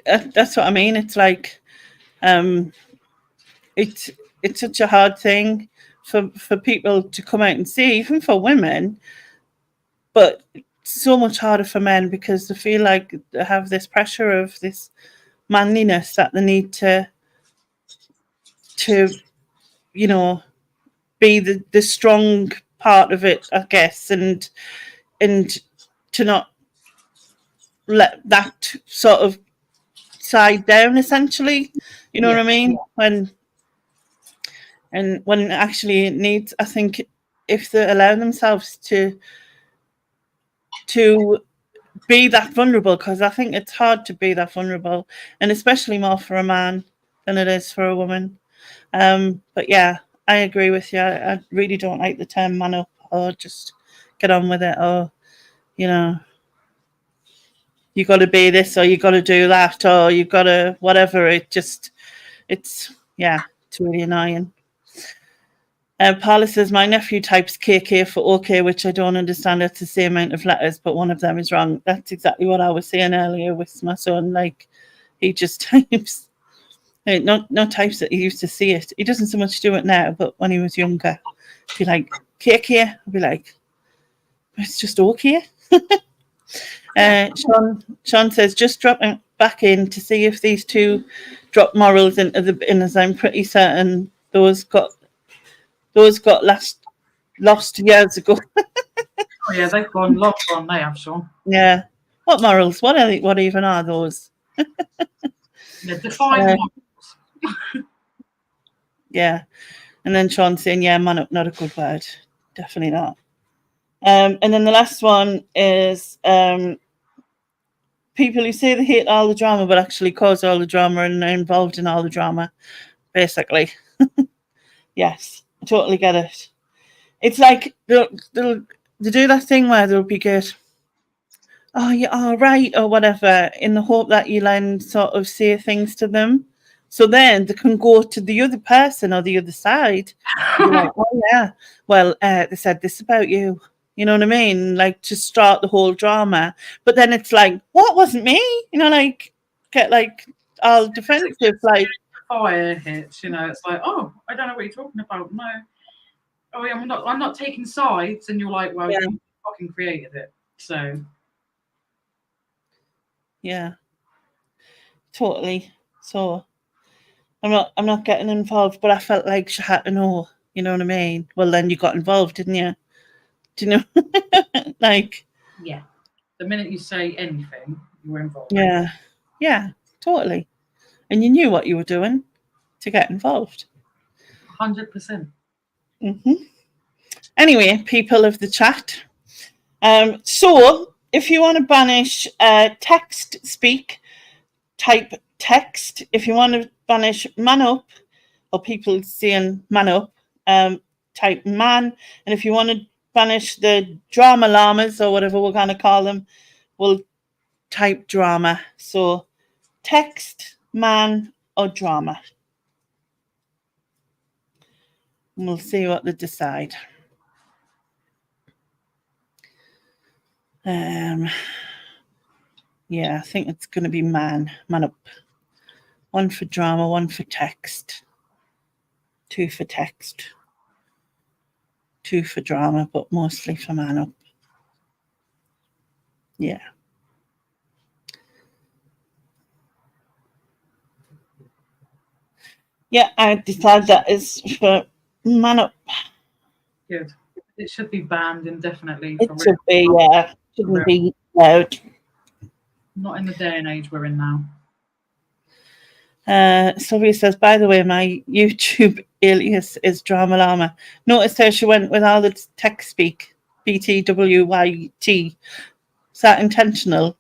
That's what I mean. It's like, it's such a hard thing for people to come out and see, even for women, but so much harder for men because they feel like they have this pressure of this manliness that they need to you know, be the strong part of it, I guess, and to not let that sort of side down, essentially. You know what I mean? When actually it needs, I think, if they allow themselves to be that vulnerable, because I think it's hard to be that vulnerable, and especially more for a man than it is for a woman. But yeah, I agree with you. I really don't like the term man up, or just get on with it, or, you know, you got to be this, or you got to do that, or you got to whatever. It's really annoying. Paula says, my nephew types KK for OK, which I don't understand. It's the same amount of letters, but one of them is wrong. That's exactly what I was saying earlier with my son. Like, he just types, not types that he used to see it. He doesn't so much do it now, but when he was younger, he'd be like, KK. I'd be like, it's just OK. Sean says, just dropping back in to see if these two drop morals into the bin, as I'm pretty certain those got lost years ago. Oh yeah, they've gone long gone. They have, Sean. Yeah. What morals? What even are those? Yeah, define morals. Yeah. And then Sean saying, yeah, man up, not a good word. Definitely not. And then the last one is people who say they hate all the drama but actually cause all the drama and are involved in all the drama, basically. Yes, I totally get it. It's like they'll do that thing where they'll be good, oh, you're all right, or whatever, in the hope that you'll then sort of say things to them. So then they can go to the other person or the other side and be like, oh, yeah, well, they said this about you. You know what I mean? Like, to start the whole drama. But then it's like, what, wasn't me? You know, like, get like all defensive, like. Fire hits, you know, it's like, oh, I don't know what you're talking about. No. Oh, yeah, I'm not taking sides. And you're like, well, you fucking created it. So. Yeah. Totally. So I'm not getting involved, but I felt like she had to know, you know what I mean? Well, then you got involved, didn't you? Do you know? Like, yeah, the minute you say anything, you were involved. Yeah, totally. And you knew what you were doing to get involved. 100%. Anyway, people of the chat, so if you want to banish text speak, type text. If you want to banish man up, or people saying man up, type man. And if you want to banish the drama llamas, or whatever we're going to call them, we'll type drama. So text, man, or drama. And we'll see what they decide. Yeah, I think it's going to be man up. 1 for drama, 1 for text. 2 for text. 2 for drama, but mostly for man up. Yeah. Yeah, I decided that is for man up. Good. It should be banned indefinitely. It should be, yeah. Shouldn't be loud. Not in the day and age we're in now. Sylvia says, by the way, my YouTube alias is Drama Llama. Noticed how she went with all the text speak, BTWYT. Is that intentional?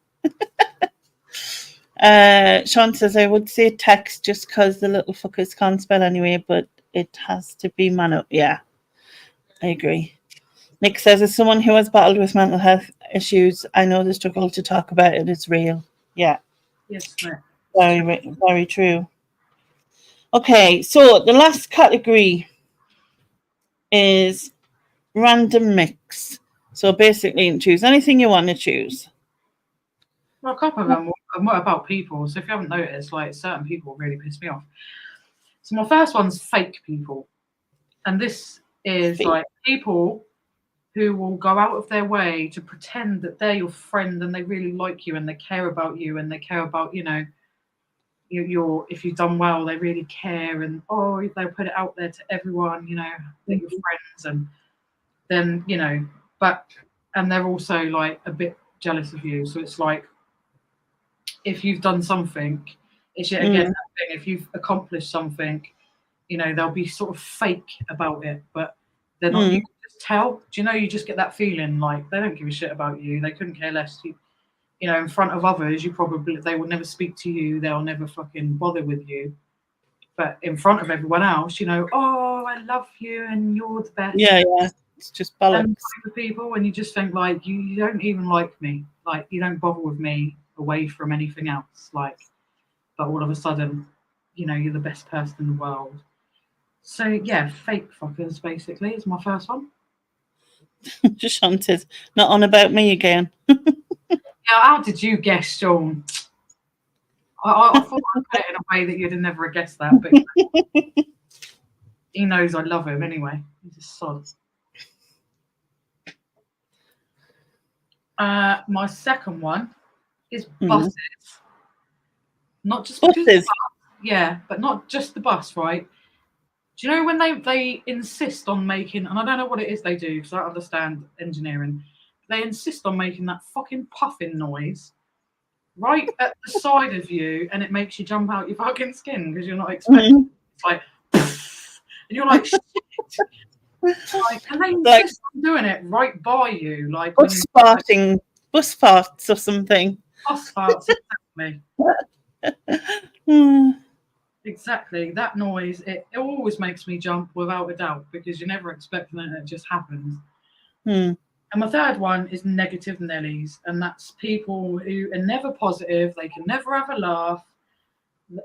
Sean says, I would say text just because the little fuckers can't spell anyway, but it has to be man up. Yeah, I agree. Nick says, as someone who has battled with mental health issues, I know the struggle to talk about it is real. Yeah. Yes, mate. Very true. Okay, so the last category is random mix. So basically, you can choose anything you want to choose. Well, a couple of them are more about people. So if you haven't noticed, like certain people really piss me off. So my first one's fake people. And this is Fake. like people who will go out of their way to pretend that they're your friend and they really like you and they care about you and they care about, you know, your if you've done well, they really care and they'll put it out there to everyone, you know, that you're friends, and then, you know, and they're also like a bit jealous of you. So it's like if you've done something, it's yet again that thing. If you've accomplished something, you know, they'll be sort of fake about it, but they're not. You can just tell. Do you know? You just get that feeling like they don't give a shit about you. They couldn't care less. You know, in front of others, they will never speak to you. They'll never fucking bother with you. But in front of everyone else, you know, oh, I love you and you're the best. Yeah. It's just bollocks. And for people, and you just think like you don't even like me. Like you don't bother with me away from anything else. Like, but all of a sudden, you know, you're the best person in the world. So yeah, fake fuckers basically is my first one. Just shunted. Not on about me again. Yeah, how did you guess, Sean? I thought I put it in a way that you'd have never guessed that, but he knows I love him anyway. He's a sod. My second one is buses. Not just buses. Bus, yeah, but not just the bus, right? Do you know when they insist on making, and I don't know what it is they do because I don't understand engineering, they insist on making that fucking puffing noise right at the side of you, and it makes you jump out your fucking skin because you're not expecting. It's like, and you're like, shit. Like, and they insist on doing it right by you, like bus farting, bus farts or something. Bus farts, exactly. That noise, it always makes me jump without a doubt because you're never expecting it and it just happens. And my third one is negative Nellies, and that's people who are never positive. They can never have a laugh.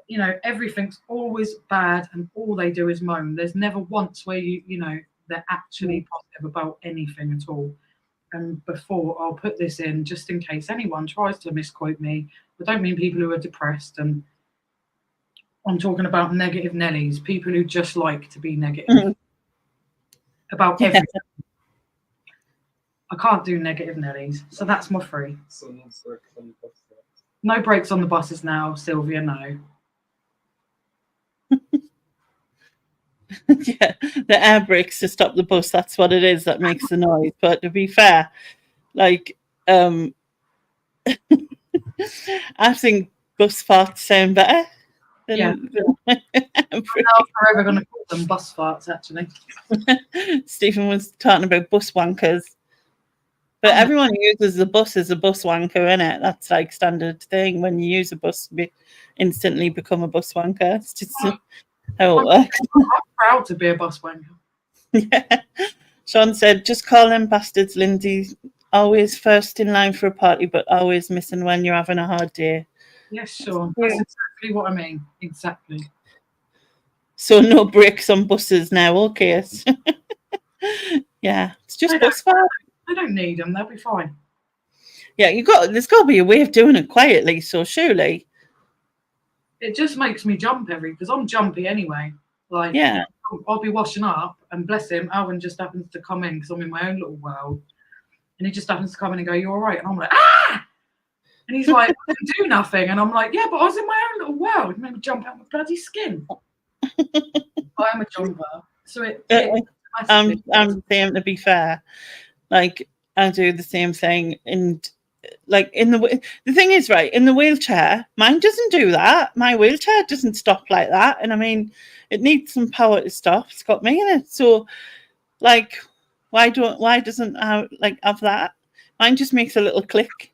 You know, everything's always bad and all they do is moan. There's never once where you know, they're actually positive about anything at all. And before, I'll put this in just in case anyone tries to misquote me. I don't mean people who are depressed, and I'm talking about negative Nellies, people who just like to be negative about everything. I can't do negative Nellies, so that's my three. No brakes on the buses now, Sylvia, no. Yeah, the air brakes to stop the bus, that's what it is that makes the noise. But to be fair, like, I think bus farts sound better. I'm forever going to call them bus farts, actually. Stephen was talking about bus wankers. But everyone who uses the bus is a bus wanker, innit? That's like standard thing. When you use a bus, you instantly become a bus wanker. It's just how it works. I'm proud to be a bus wanker. Yeah. Sean said, just call them bastards, Lynsey. Always first in line for a party, but always missing when you're having a hard day. Yes, Sean. That's exactly what I mean. Exactly. So no brakes on buses now, okay? Yeah, it's just bus fare. I don't need them. They'll be fine. Yeah, there's got to be a way of doing it quietly. So surely, it just makes me jump because I'm jumpy anyway. Like, yeah, I'll be washing up, and bless him, Alvin just happens to come in because I'm in my own little world, and he just happens to come in and go, "You all right?" And I'm like, "Ah!" And he's like, "I didn't do nothing," and I'm like, "Yeah, but I was in my own little world. It made me jump out my bloody skin." I am a jumper, so I'm the same. To be fair, like I do the same thing, and like the thing is, right, in the wheelchair, mine doesn't do that. My wheelchair doesn't stop like that. And I mean, it needs some power to stop. It's got me in it. So like, why doesn't I have that? Mine just makes a little click.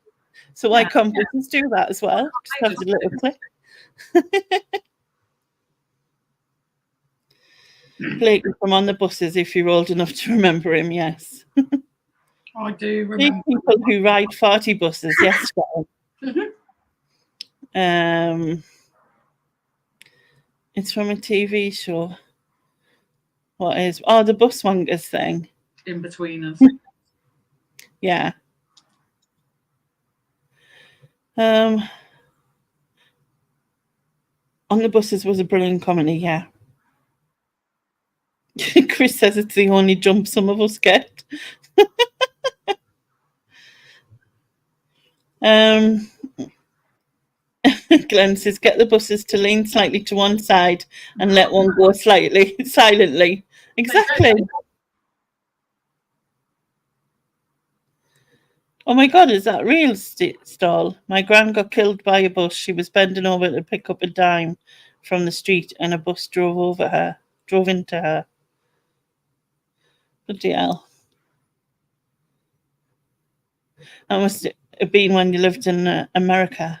So why can't buses do that as well? Just have a little click. Blake from On the Buses, if you're old enough to remember him, yes. I do These remember. people who ride farty buses, yes. It's from a TV show. What is? Oh, the Buswangers thing. In between us. Yeah. On the Buses was a brilliant comedy, yeah. Chris says it's the only jump some of us get. Glenn says, get the buses to lean slightly to one side and let one go slightly, silently. Exactly. Oh my God, is that real, Stall? My gran got killed by a bus. She was bending over to pick up a dime from the street and a bus drove into her. Bloody hell. That must have been when you lived in America.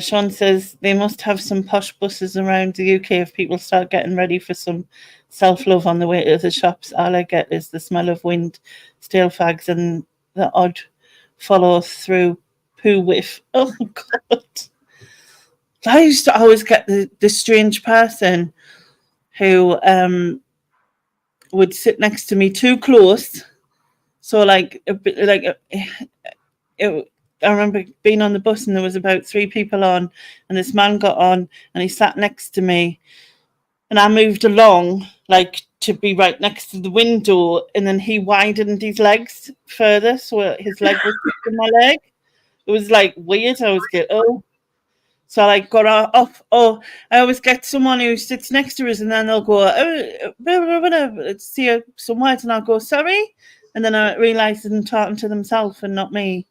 Sean says they must have some posh buses around the UK if people start getting ready for some self-love on the way to the shops. All I get is the smell of wind, stale fags, and the odd follow-through poo whiff. Oh, God. I used to always get the strange person who would sit next to me too close. So, like, a bit like I remember being on the bus and there was about 3 people on, and this man got on and he sat next to me, and I moved along like to be right next to the window, and then he widened his legs further so his leg was touching my leg. It was like weird. I was getting so I like got off. Oh, I always get someone who sits next to us and then they'll go, let's see some words, and I'll go, sorry, and then I realise they're talking to themselves and not me.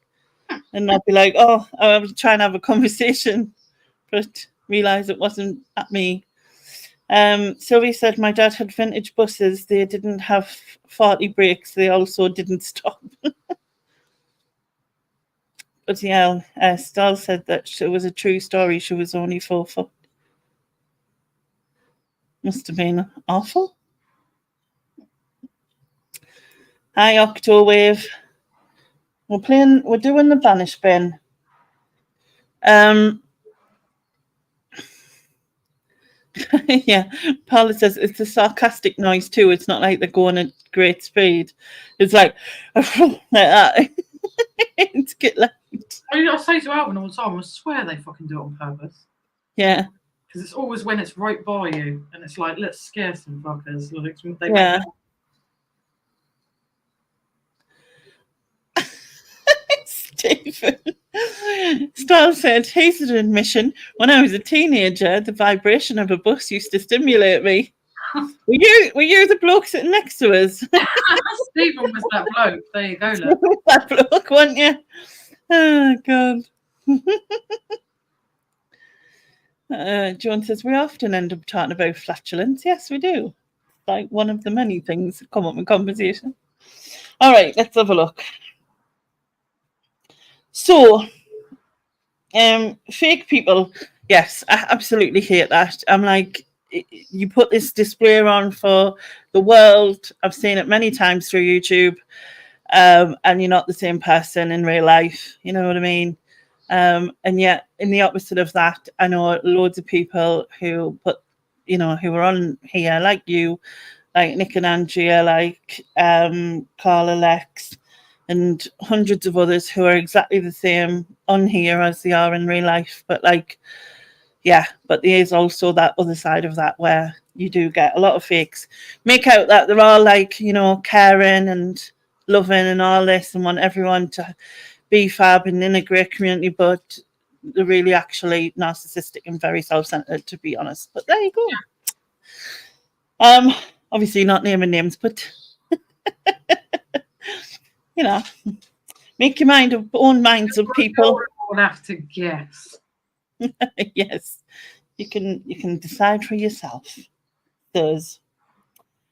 And I'd be like, oh, I was trying to have a conversation, but realised it wasn't at me. Sylvie said my dad had vintage buses. They didn't have 40 brakes. They also didn't stop. But yeah, Stahl said that it was a true story. She was only 4 foot. Must have been awful. Hi, Octowave. We're doing the Banish bin. Yeah, Paula says it's a sarcastic noise too. It's not like they're going at great speed. It's like like that. It's get loud. I say to Alvin all the time, I swear they fucking do it on purpose. Yeah. Because it's always when it's right by you, and it's like, let's scare some fuckers. Like, Yeah. Stephen Stiles said, hastened admission, when I was a teenager, the vibration of a bus used to stimulate me. Were you the bloke sitting next to us? Stephen was that bloke. There you go, look. That bloke, weren't you? Oh, God. John says, we often end up talking about flatulence. Yes, we do. Like one of the many things that come up in conversation. All right, let's have a look. So, fake people, yes, I absolutely hate that. I'm like, you put this display on for the world. I've seen it many times through YouTube, and you're not the same person in real life. You know what I mean? And yet, in the opposite of that, I know loads of people who put, who are on here, like you, like Nick and Andrea, like Carla, Lex, and hundreds of others who are exactly the same on here as they are in real life. But like, yeah, but there is also that other side of that where you do get a lot of fakes. Make out that they're all like, caring and loving and all this and want everyone to be fab and in a great community, but they're really actually narcissistic and very self-centered, to be honest. But there you go. Obviously not naming names, but you know, make your own minds up, people. We'll have to guess. Yes, you can decide for yourself. Those.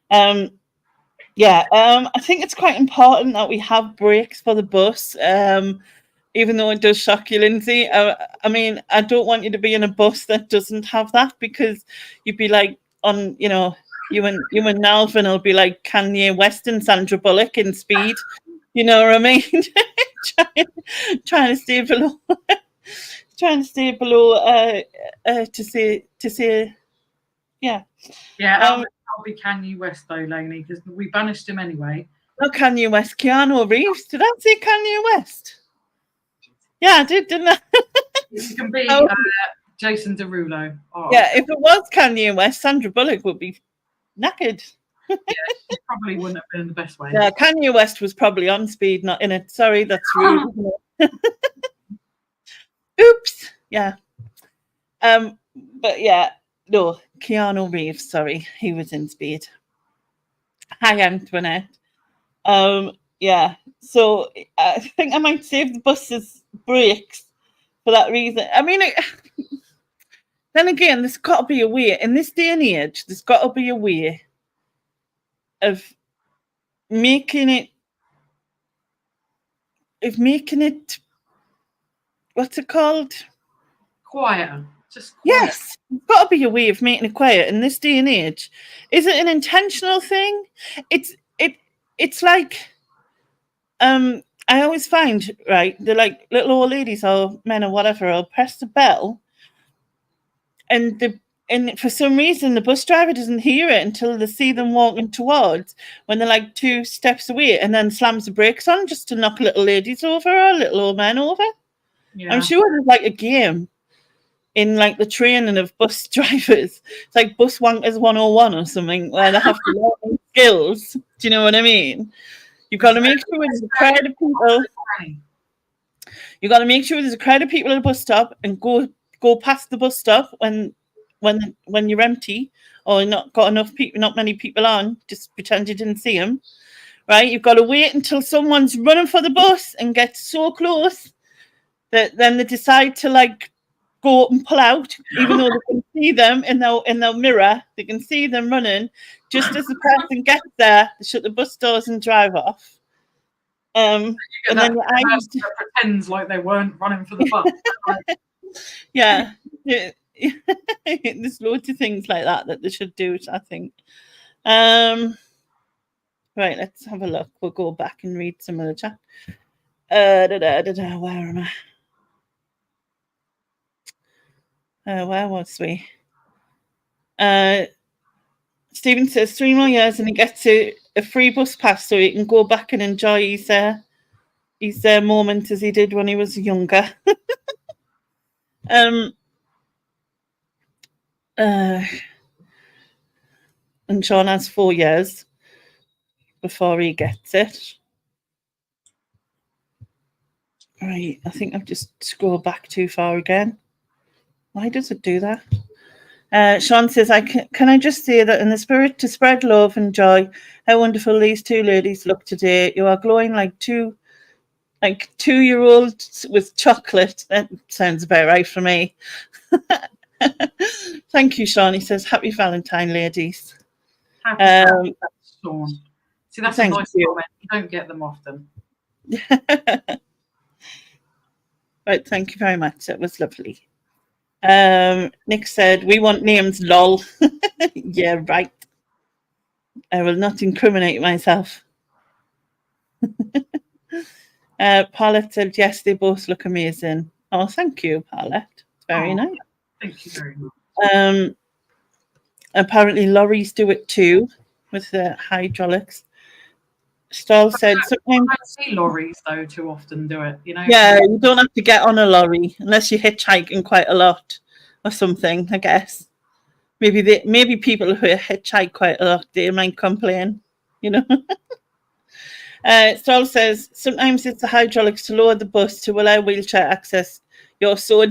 Yeah, I think it's quite important that we have breaks for the bus. Even though it does shock you, Lynsey. I mean, I don't want you to be in a bus that doesn't have that, because you'd be like on, you know, you and Alvin will be like Kanye West and Sandra Bullock in Speed. You know what I mean? trying to stay below, to say, yeah. Yeah, I'll be Kanye West though, Lainey, because we banished him anyway. Not Kanye West, Keanu Reeves. Did I say Kanye West? Yeah, I did, didn't I? You can be Jason Derulo. Oh. Yeah, if it was Kanye West, Sandra Bullock would be knackered. Yeah, she probably wouldn't have been the best way. Yeah, Kanye West was probably on Speed, not in it. Sorry, that's rude. Oops. Yeah. But yeah, no, Keanu Reeves, sorry, he was in Speed. Hi, Antoinette. Yeah, so I think I might save the bus's brakes for that reason. I mean, then again, there's got to be a way, in this day and age, there's got to be a way of making it, what's it called? Quieter. Just quiet. Yes, there's got to be a way of making it quiet in this day and age. Is it an intentional thing? It's like, I always find, right, they're like little old ladies or men or whatever, will press the bell, and for some reason the bus driver doesn't hear it until they see them walking towards, when they're like 2 steps away, and then slams the brakes on just to knock little ladies over or little old men over. Yeah. I'm sure there's like a game in like the training of bus drivers. It's like Bus Wankers 101 or something, where they have to learn skills. Do you know what I mean? You've got to make sure there's a crowd of people. You've got to make sure there's a crowd of people at the bus stop, and go past the bus stop when you're empty or not got enough people, not many people on. Just pretend you didn't see them. Right? You've got to wait until someone's running for the bus and gets so close that then they decide to like go up and pull out, even though they can see them in their mirror. They can see them running. Just as the person gets there, they shut the bus doors and drive off. And then your eyes pretends like they weren't running for the bus. Yeah. There's loads of things like that they should do, I think. Right, let's have a look. We'll go back and read some of the chat. Where am I? Where was we? Stephen says 3 more years and he gets a free bus pass so he can go back and enjoy his moment as he did when he was younger. And Sean has 4 years before he gets it. Right, I think I've just scrolled back too far again. Why does it do that? Sean says, can I just say that in the spirit to spread love and joy, how wonderful these 2 ladies look today. You are glowing like 2-year-olds with chocolate. That sounds about right for me. Thank you, Sean. He says, happy Valentine, ladies. Happy Valentine, Sean. See, that's a nice comment. You don't get them often. Right, thank you very much. That was lovely. Nick said, we want names, lol. Yeah, right. I will not incriminate myself. Paulette said, yes, they both look amazing. Oh, thank you, Paulette. It's very nice. Thank you very much. Apparently lorries do it too with the hydraulics. Stahl said sometimes I don't see lorries though too often do it, you know. Yeah, you don't have to get on a lorry unless you're hitchhiking quite a lot or something, I guess. Maybe people who hitchhike quite a lot, they might complain, you know. Stahl says sometimes it's the hydraulics to lower the bus to allow wheelchair access. You're so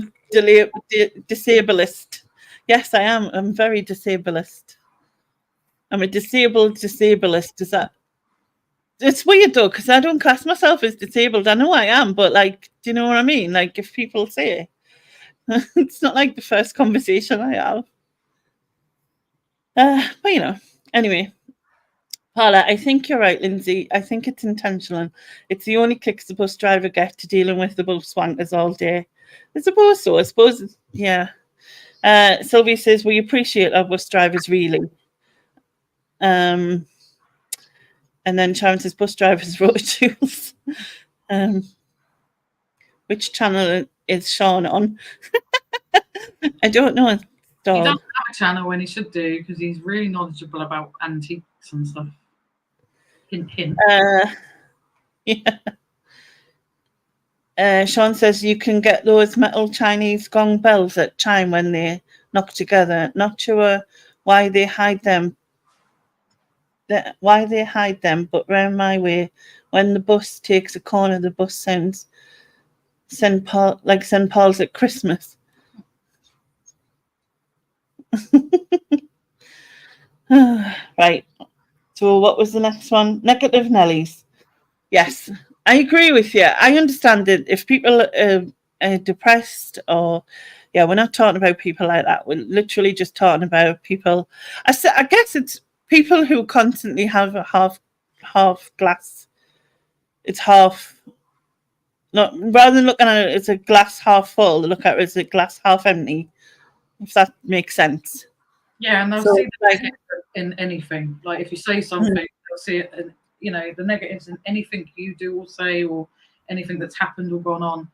disablest. Yes, I am. I'm very disablest. I'm a disabled disablest. it's weird though, because I don't class myself as disabled. I know I am, but like, do you know what I mean? Like, if people say it, it's not like the first conversation I have. But you know, anyway. Paula, I think you're right, Lynsey. I think it's intentional. It's the only kicks the bus driver get to dealing with the bus wankers all day. I suppose so. I suppose, yeah. Sylvia says, we appreciate our bus drivers, really. And then Sharon says, bus drivers, road tools. Which channel is Sean on? I don't know. He doesn't have a channel when he should do, because he's really knowledgeable about antiques and stuff. Hint, hint. Yeah. Sean says you can get those metal Chinese gong bells that chime when they knock together. Not sure why they hide them. But round my way, when the bus takes a corner, the bus sounds St. Paul's at Christmas. Right. So what was the next one? Negative Nellies. Yes, I agree with you. I understand that if people are depressed or, yeah, we're not talking about people like that. We're literally just talking about people. I guess it's people who constantly have a half glass. It's half. Not rather than looking at it as a glass half full, look at it as a glass half empty. If that makes sense. Yeah, and they'll see the negative in anything. Like if you say something, they'll see it. You know, the negatives in anything you do or say, or anything that's happened or gone on.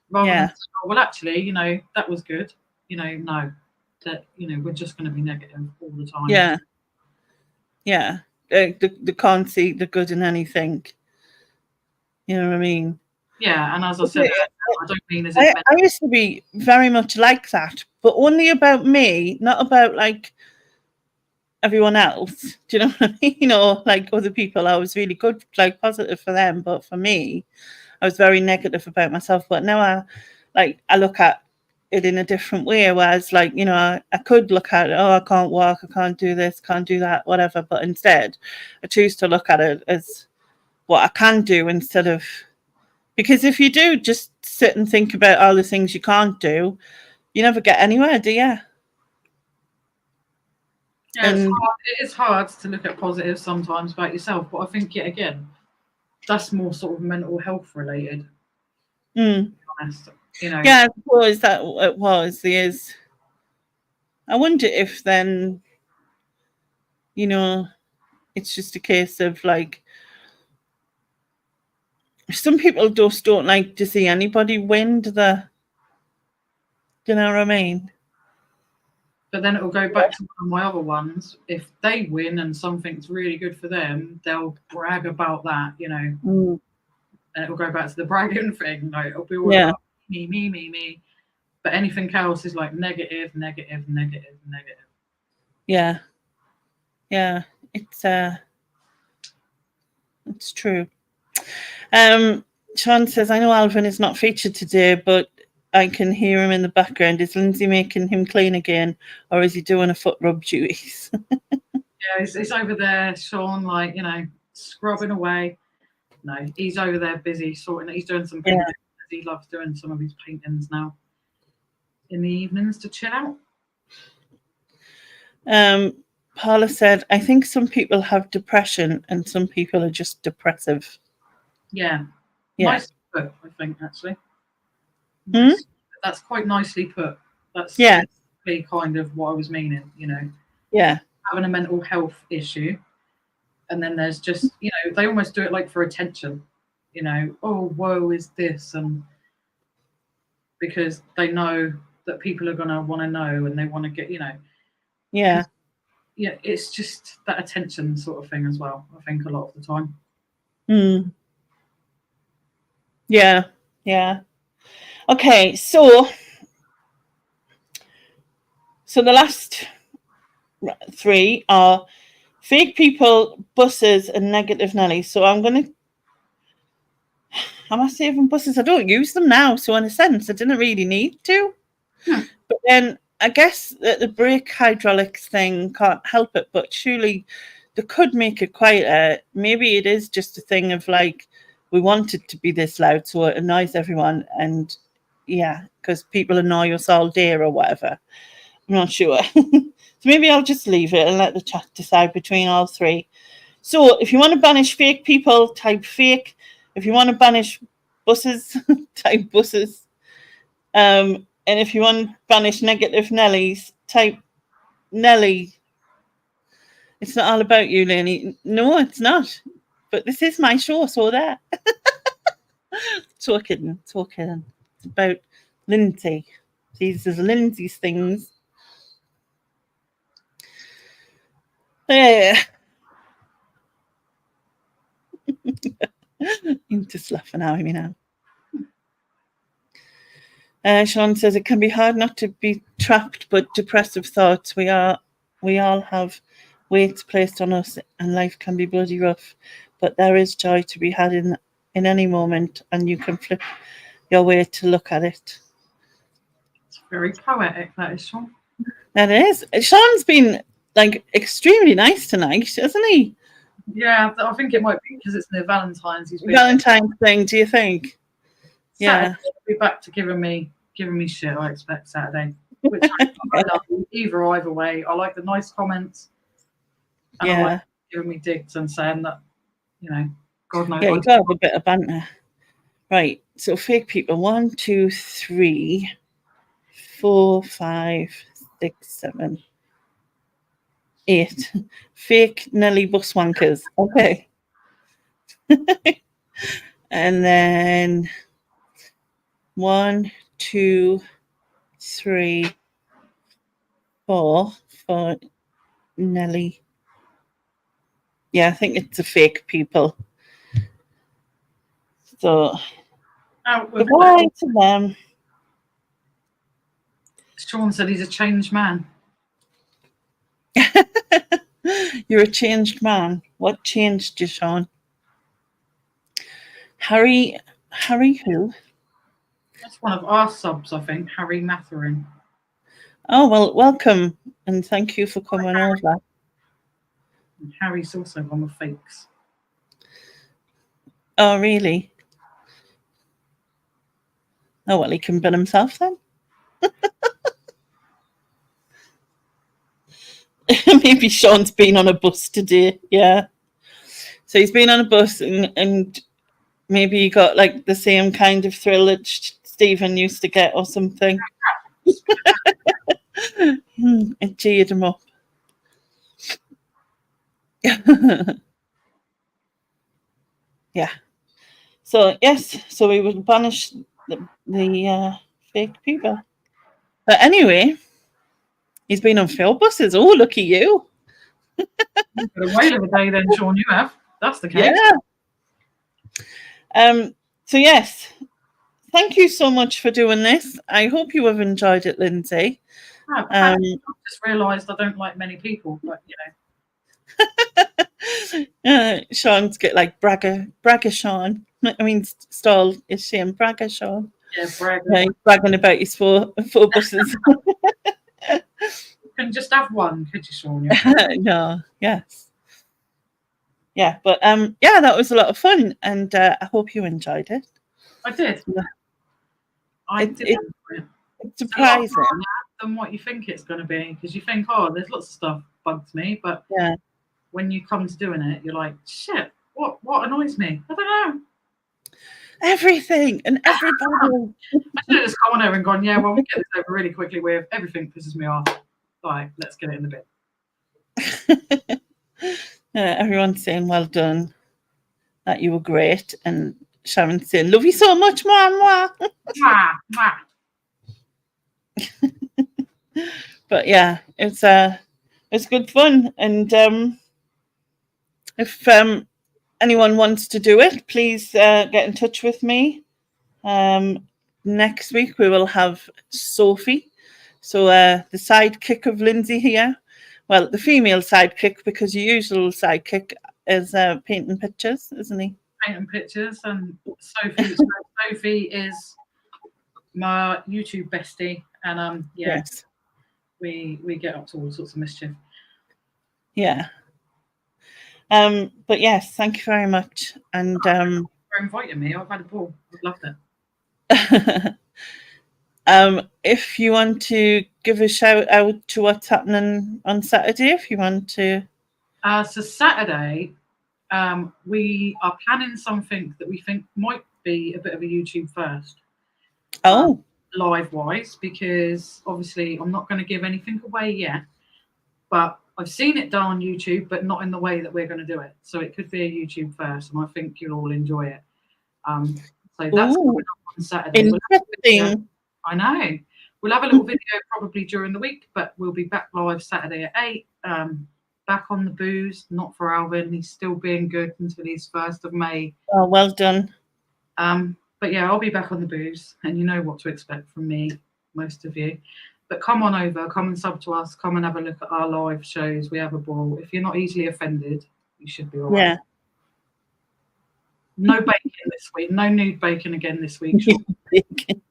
Rather than say, oh, well, actually, you know, that was good. You know, no, that we're just going to be negative all the time. Yeah, yeah. They can't see the good in anything. You know what I mean? Yeah, and as I said, I don't mean as I used to be very much like that, but only about me, not about like everyone else. Do you know what I mean? You know, like other people, I was really good, like positive for them, but for me, I was very negative about myself. But now I look at it in a different way. Whereas, like, you know, I could look at it, oh, I can't walk, I can't do this, can't do that, whatever. But instead, I choose to look at it as what I can do instead of. Because if you do just sit and think about all the things you can't do, you never get anywhere, do you? Yeah, it is hard to look at positives sometimes about yourself, but I think, yet again, that's more sort of mental health related. To be honest, you know. Yeah, I suppose that it was. There's. I wonder if then, you know, it's just a case of like. Some people just don't like to see anybody win, do they? Do you know what I mean? But then it will go back to one of my other ones. If they win and something's really good for them, they'll brag about that, you know. And it will go back to the bragging thing. Like it'll be all about me. But anything else is like negative. Yeah. Yeah. It's true. Sean says, I know Alvin is not featured today, but I can hear him in the background. Is Lynsey making him clean again, or is he doing a foot rub duties? Yeah, he's over there, Sean, like, you know, scrubbing away. No, he's over there busy sorting it. He's doing some painting. He loves doing some of his paintings now in the evenings to chill out. Paula said, I think some people have depression and some people are just depressive. Yeah. Nicely put, I think, actually. That's quite nicely put. That's kind of what I was meaning, you know. Yeah. Having a mental health issue. And then there's just, you know, they almost do it like for attention. You know, oh, woe is this. And because they know that people are going to want to know and they want to get, you know. Yeah. Yeah, it's just that attention sort of thing as well, I think, a lot of the time. Yeah. Okay, so the last 3 are fake people, buses, and negative Nellies. So am I saving buses? I don't use them now, so in a sense, I didn't really need to. But then I guess that the brake hydraulics thing can't help it, but surely they could make it quieter. Maybe it is just a thing of like we want it to be this loud so it annoys everyone, and yeah, because people annoy us all day or whatever. I'm not sure. So maybe I'll just leave it and let the chat decide between all three. So if you want to banish fake people, type fake. If you want to banish buses, type buses. And if you want to banish negative Nellies, type Nelly. It's not all about you, Lenny. No, it's not. But this is my show, so there. Talking. It's about Lynsey. These is Lynsey's things. Yeah. I'm just laughing at me now. Sean says it can be hard not to be trapped, but depressive thoughts. We all have weights placed on us, and life can be bloody rough. But there is joy to be had in any moment, and you can flip your way to look at it. It's very poetic, that is, Sean. That is. Sean's been like extremely nice tonight, hasn't he? Yeah, I think it might be because it's near Valentine's. Valentine's thing, do you think? Saturday, Yeah. He'll be back to giving me shit, I expect, Saturday. Which I love either way. I like the nice comments. And I like giving me digs and saying that, God knows. Yeah, you got a bit of banter. Right. So fake people. 1, 2, 3, 4, 5, 6, 7, 8. Fake Nelly bus wankers. Okay. And then 1, 2, 3, 4 for Nelly. Yeah, I think it's a fake people. So goodbye to them. Sean said he's a changed man. You're a changed man. What changed you, Sean? Harry who? That's one of our subs, I think. Harry Matherin. Oh, well, welcome. And thank you for coming over. And Harry's also one of fakes. Oh, really? Oh, well, he can bin himself then. Maybe Sean's been on a bus today. Yeah. So he's been on a bus and maybe he got like the same kind of thrill that Stephen used to get or something. It cheered him up. Yeah. So, yes. So we would banish the fake people. But anyway, he's been on 4 buses. Oh, look at you. You've got a whale of a day then, Sean, you have. That's the case. Yeah. So, yes. Thank you so much for doing this. I hope you have enjoyed it, Lynsey. I just realised I don't like many people, but Sean's get like bragger Sean. I mean, Stall is saying bragger Sean. Yeah, bragger. Yeah, he's bragging about his 4 buses. You can just have one, could you, Sean? No, yes. Yeah, but yeah, that was a lot of fun, and I hope you enjoyed it. I did. Yeah. I did. It's surprising. It's a lot harder than what you think it's going to be, because you think, oh, there's lots of stuff bugs me, but yeah, when you come to doing it, you're like, shit, what annoys me? I don't know. Everything and everybody. I should have just come on over and gone, yeah, well, we get this over really quickly with everything pisses me off. Like, let's get it in the bin. Everyone's saying well done, that you were great, and Sharon's saying love you so much, Mom. But yeah, it's good fun, and if anyone wants to do it, please get in touch with me. Next week we will have Sophie, so the sidekick of Lynsey here. Well, the female sidekick, because your usual sidekick is painting pictures, isn't he? Painting pictures, and Sophie is my YouTube bestie, and yes, we get up to all sorts of mischief. Yeah. But yes, thank you very much. And For inviting me. I've had a ball. I've loved it. if you want to give a shout out to what's happening on Saturday, if you want to. So Saturday, we are planning something that we think might be a bit of a YouTube first. Oh. Live-wise, because obviously I'm not going to give anything away yet, but I've seen it done on YouTube, but not in the way that we're going to do it. So it could be a YouTube first, and I think you'll all enjoy it. So that's coming up on Saturday. Interesting. I know. We'll have a little video probably during the week, but we'll be back live Saturday at 8. Back on the booze, not for Alvin. He's still being good until he's 1st of May. Oh, well done. But yeah, I'll be back on the booze, and you know what to expect from me, most of you. But come on over, come and sub to us, come and have a look at our live shows. We have a ball. If you're not easily offended, you should be all right. Yeah. No bacon this week. No nude bacon again this week. Bacon.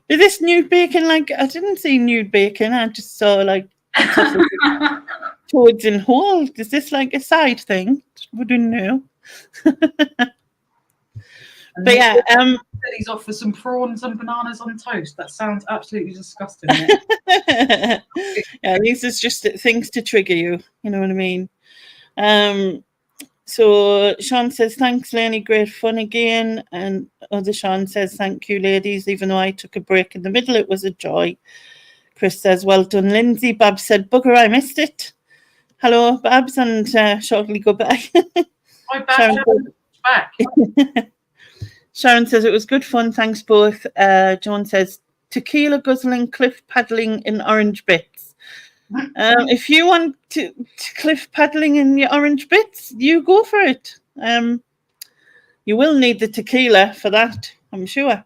Is this nude bacon? Like, I didn't see nude bacon. I just saw like toads in holes. Is this like a side thing? Wouldn't know. But yeah, he's off for some prawns and bananas on toast. That sounds absolutely disgusting. Yeah, these is just things to trigger you. You know what I mean? So Sean says, thanks, Lainey, great fun again. And other Sean says, thank you, ladies. Even though I took a break in the middle, it was a joy. Chris says, well done, Lynsey. Babs said, bugger, I missed it. Hello, Babs, and shortly go back. Hi, Babs. Back. Sharon says, it was good fun. Thanks, both. John says, tequila guzzling, cliff paddling in orange bits. If you want to cliff paddling in your orange bits, you go for it. You will need the tequila for that, I'm sure.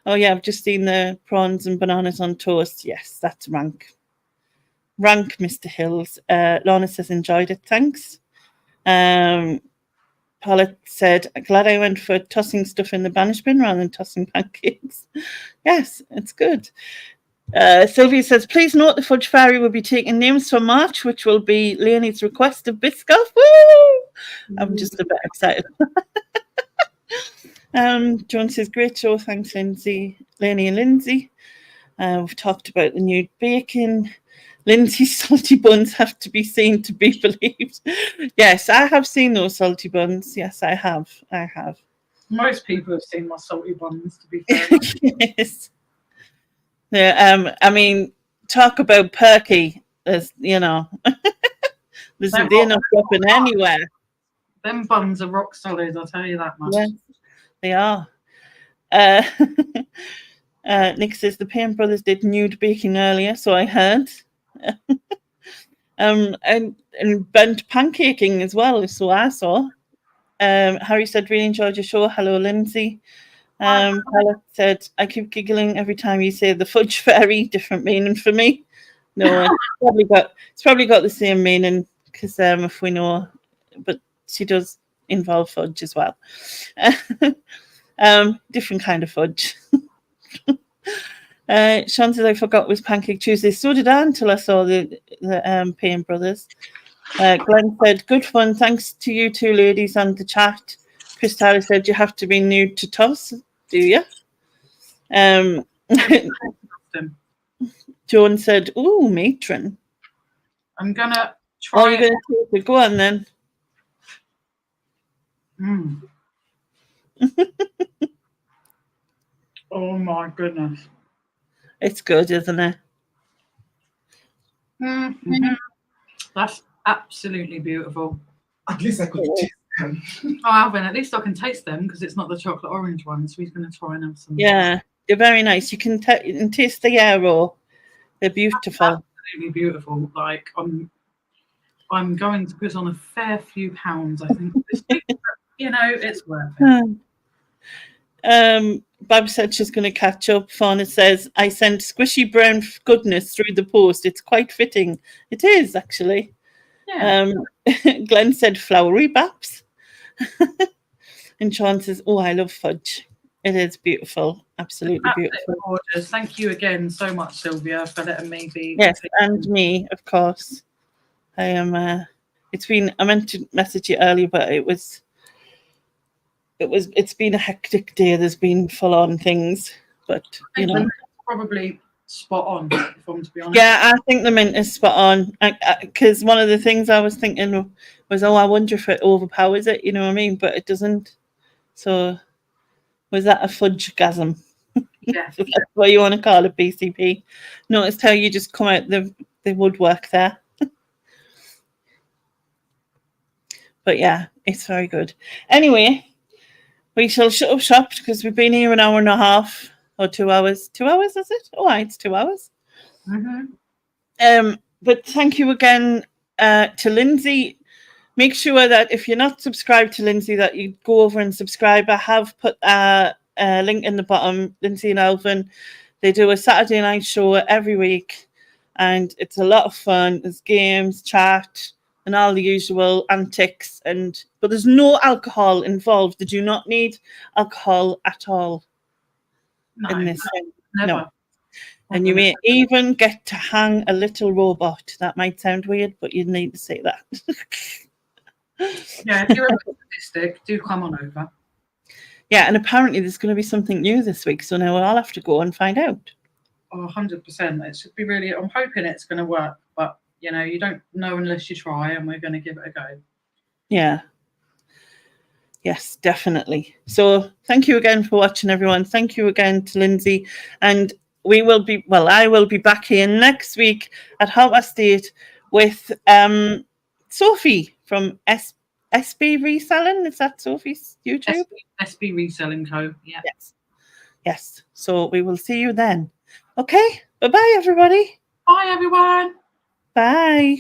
Oh, yeah, I've just seen the prawns and bananas on toast. Yes, that's rank. Rank, Mr. Hills. Lorna says, enjoyed it. Thanks. Paulette said, glad I went for tossing stuff in the Banish bin rather than tossing pancakes. Yes, it's good. Sylvia says, please note the Fudge Fairy will be taking names for March, which will be Lainey's request of Biscoff. Woo! I'm just a bit excited. John says, great show. Thanks, Lynsey, Lainey and Lynsey. We've talked about the nude bacon. Lynsey's salty buns have to be seen to be believed. Yes, I have seen those salty buns. Yes, I have. Most people have seen my salty buns, to be fair. Yes. Yeah, I mean, talk about perky. There's, you know, there's enough dropping anywhere. Them buns are rock solid, I'll tell you that much. Yes, they are. Nick says the Payne brothers did nude baking earlier, so I heard. And burnt pancaking as well, so I saw. Harry said, really enjoyed your show. Hello, Lynsey. Paula said, I keep giggling every time you say the Fudge Fairy, different meaning for me. No, it's probably got the same meaning, because if we know, but she does involve fudge as well. Different kind of fudge. Sean says, I forgot it was Pancake Tuesday. So did I, until I saw the Payne brothers. Glenn said, good fun. Thanks to you two ladies on the chat. Chris Tyler said, you have to be nude to toss, do you? Joan said, ooh, matron. I'm going to try. Oh, you're going to take it. Go on then. Oh, my goodness. It's good, isn't it? Mm-hmm. That's absolutely beautiful. At least I could taste them. Oh, Alvin, at least I can taste them, because it's not the chocolate orange one, so he's going to try and have some. Yeah, they're very nice. You can taste the arrow. They're beautiful. That's absolutely beautiful. Like, I'm going to put on a fair few pounds, I think, this week. But, you know, it's worth it. Bab said she's going to catch up. Fauna says, I sent squishy brown goodness through the post. It's quite fitting. It is, actually. Yeah. Glenn said, flowery Babs. And Sean says, oh, I love fudge. It is beautiful. Absolutely beautiful. Gorgeous. Thank you again so much, Sylvia, for letting me be. Yes, and me, of course. I am. I meant to message you earlier, but it's been a hectic day. There's been full on things, but I think probably spot on, if I'm to be honest. Yeah, I think the mint is spot on. Because one of the things I was thinking was, I wonder if it overpowers it. You know what I mean? But it doesn't. So was that a fudge-gasm? Yeah. If that's what you want to call it, BCP. Noticed how you just come out the woodwork there. But yeah, it's very good. Anyway, we shall shut up shop because we've been here an hour and a half or 2 hours. 2 hours, is it? Oh, it's 2 hours. Mm-hmm. But thank you again to Lynsey. Make sure that if you're not subscribed to Lynsey, that you go over and subscribe. I have put a link in the bottom. Lynsey and Alvin, they do a Saturday night show every week, and it's a lot of fun. There's games, chat, and all the usual antics. But there's no alcohol involved. They do not need alcohol at all in this thing. Never. No. And you may even get to hang a little robot. That might sound weird, but you need to say that. Yeah, if you're a statistic, do come on over. Yeah, and apparently there's going to be something new this week, so now I'll have to go and find out. Oh, 100%. It should be really, I'm hoping it's going to work, but, you don't know unless you try, and we're going to give it a go. Yeah. Yes, definitely. So thank you again for watching, everyone. Thank you again to Lynsey. And I will be back here next week at 8:30 with Sophie from SB Reselling. Is that Sophie's YouTube? SB Reselling Co. Yeah. Yes. So we will see you then. Okay. Bye-bye, everybody. Bye, everyone. Bye.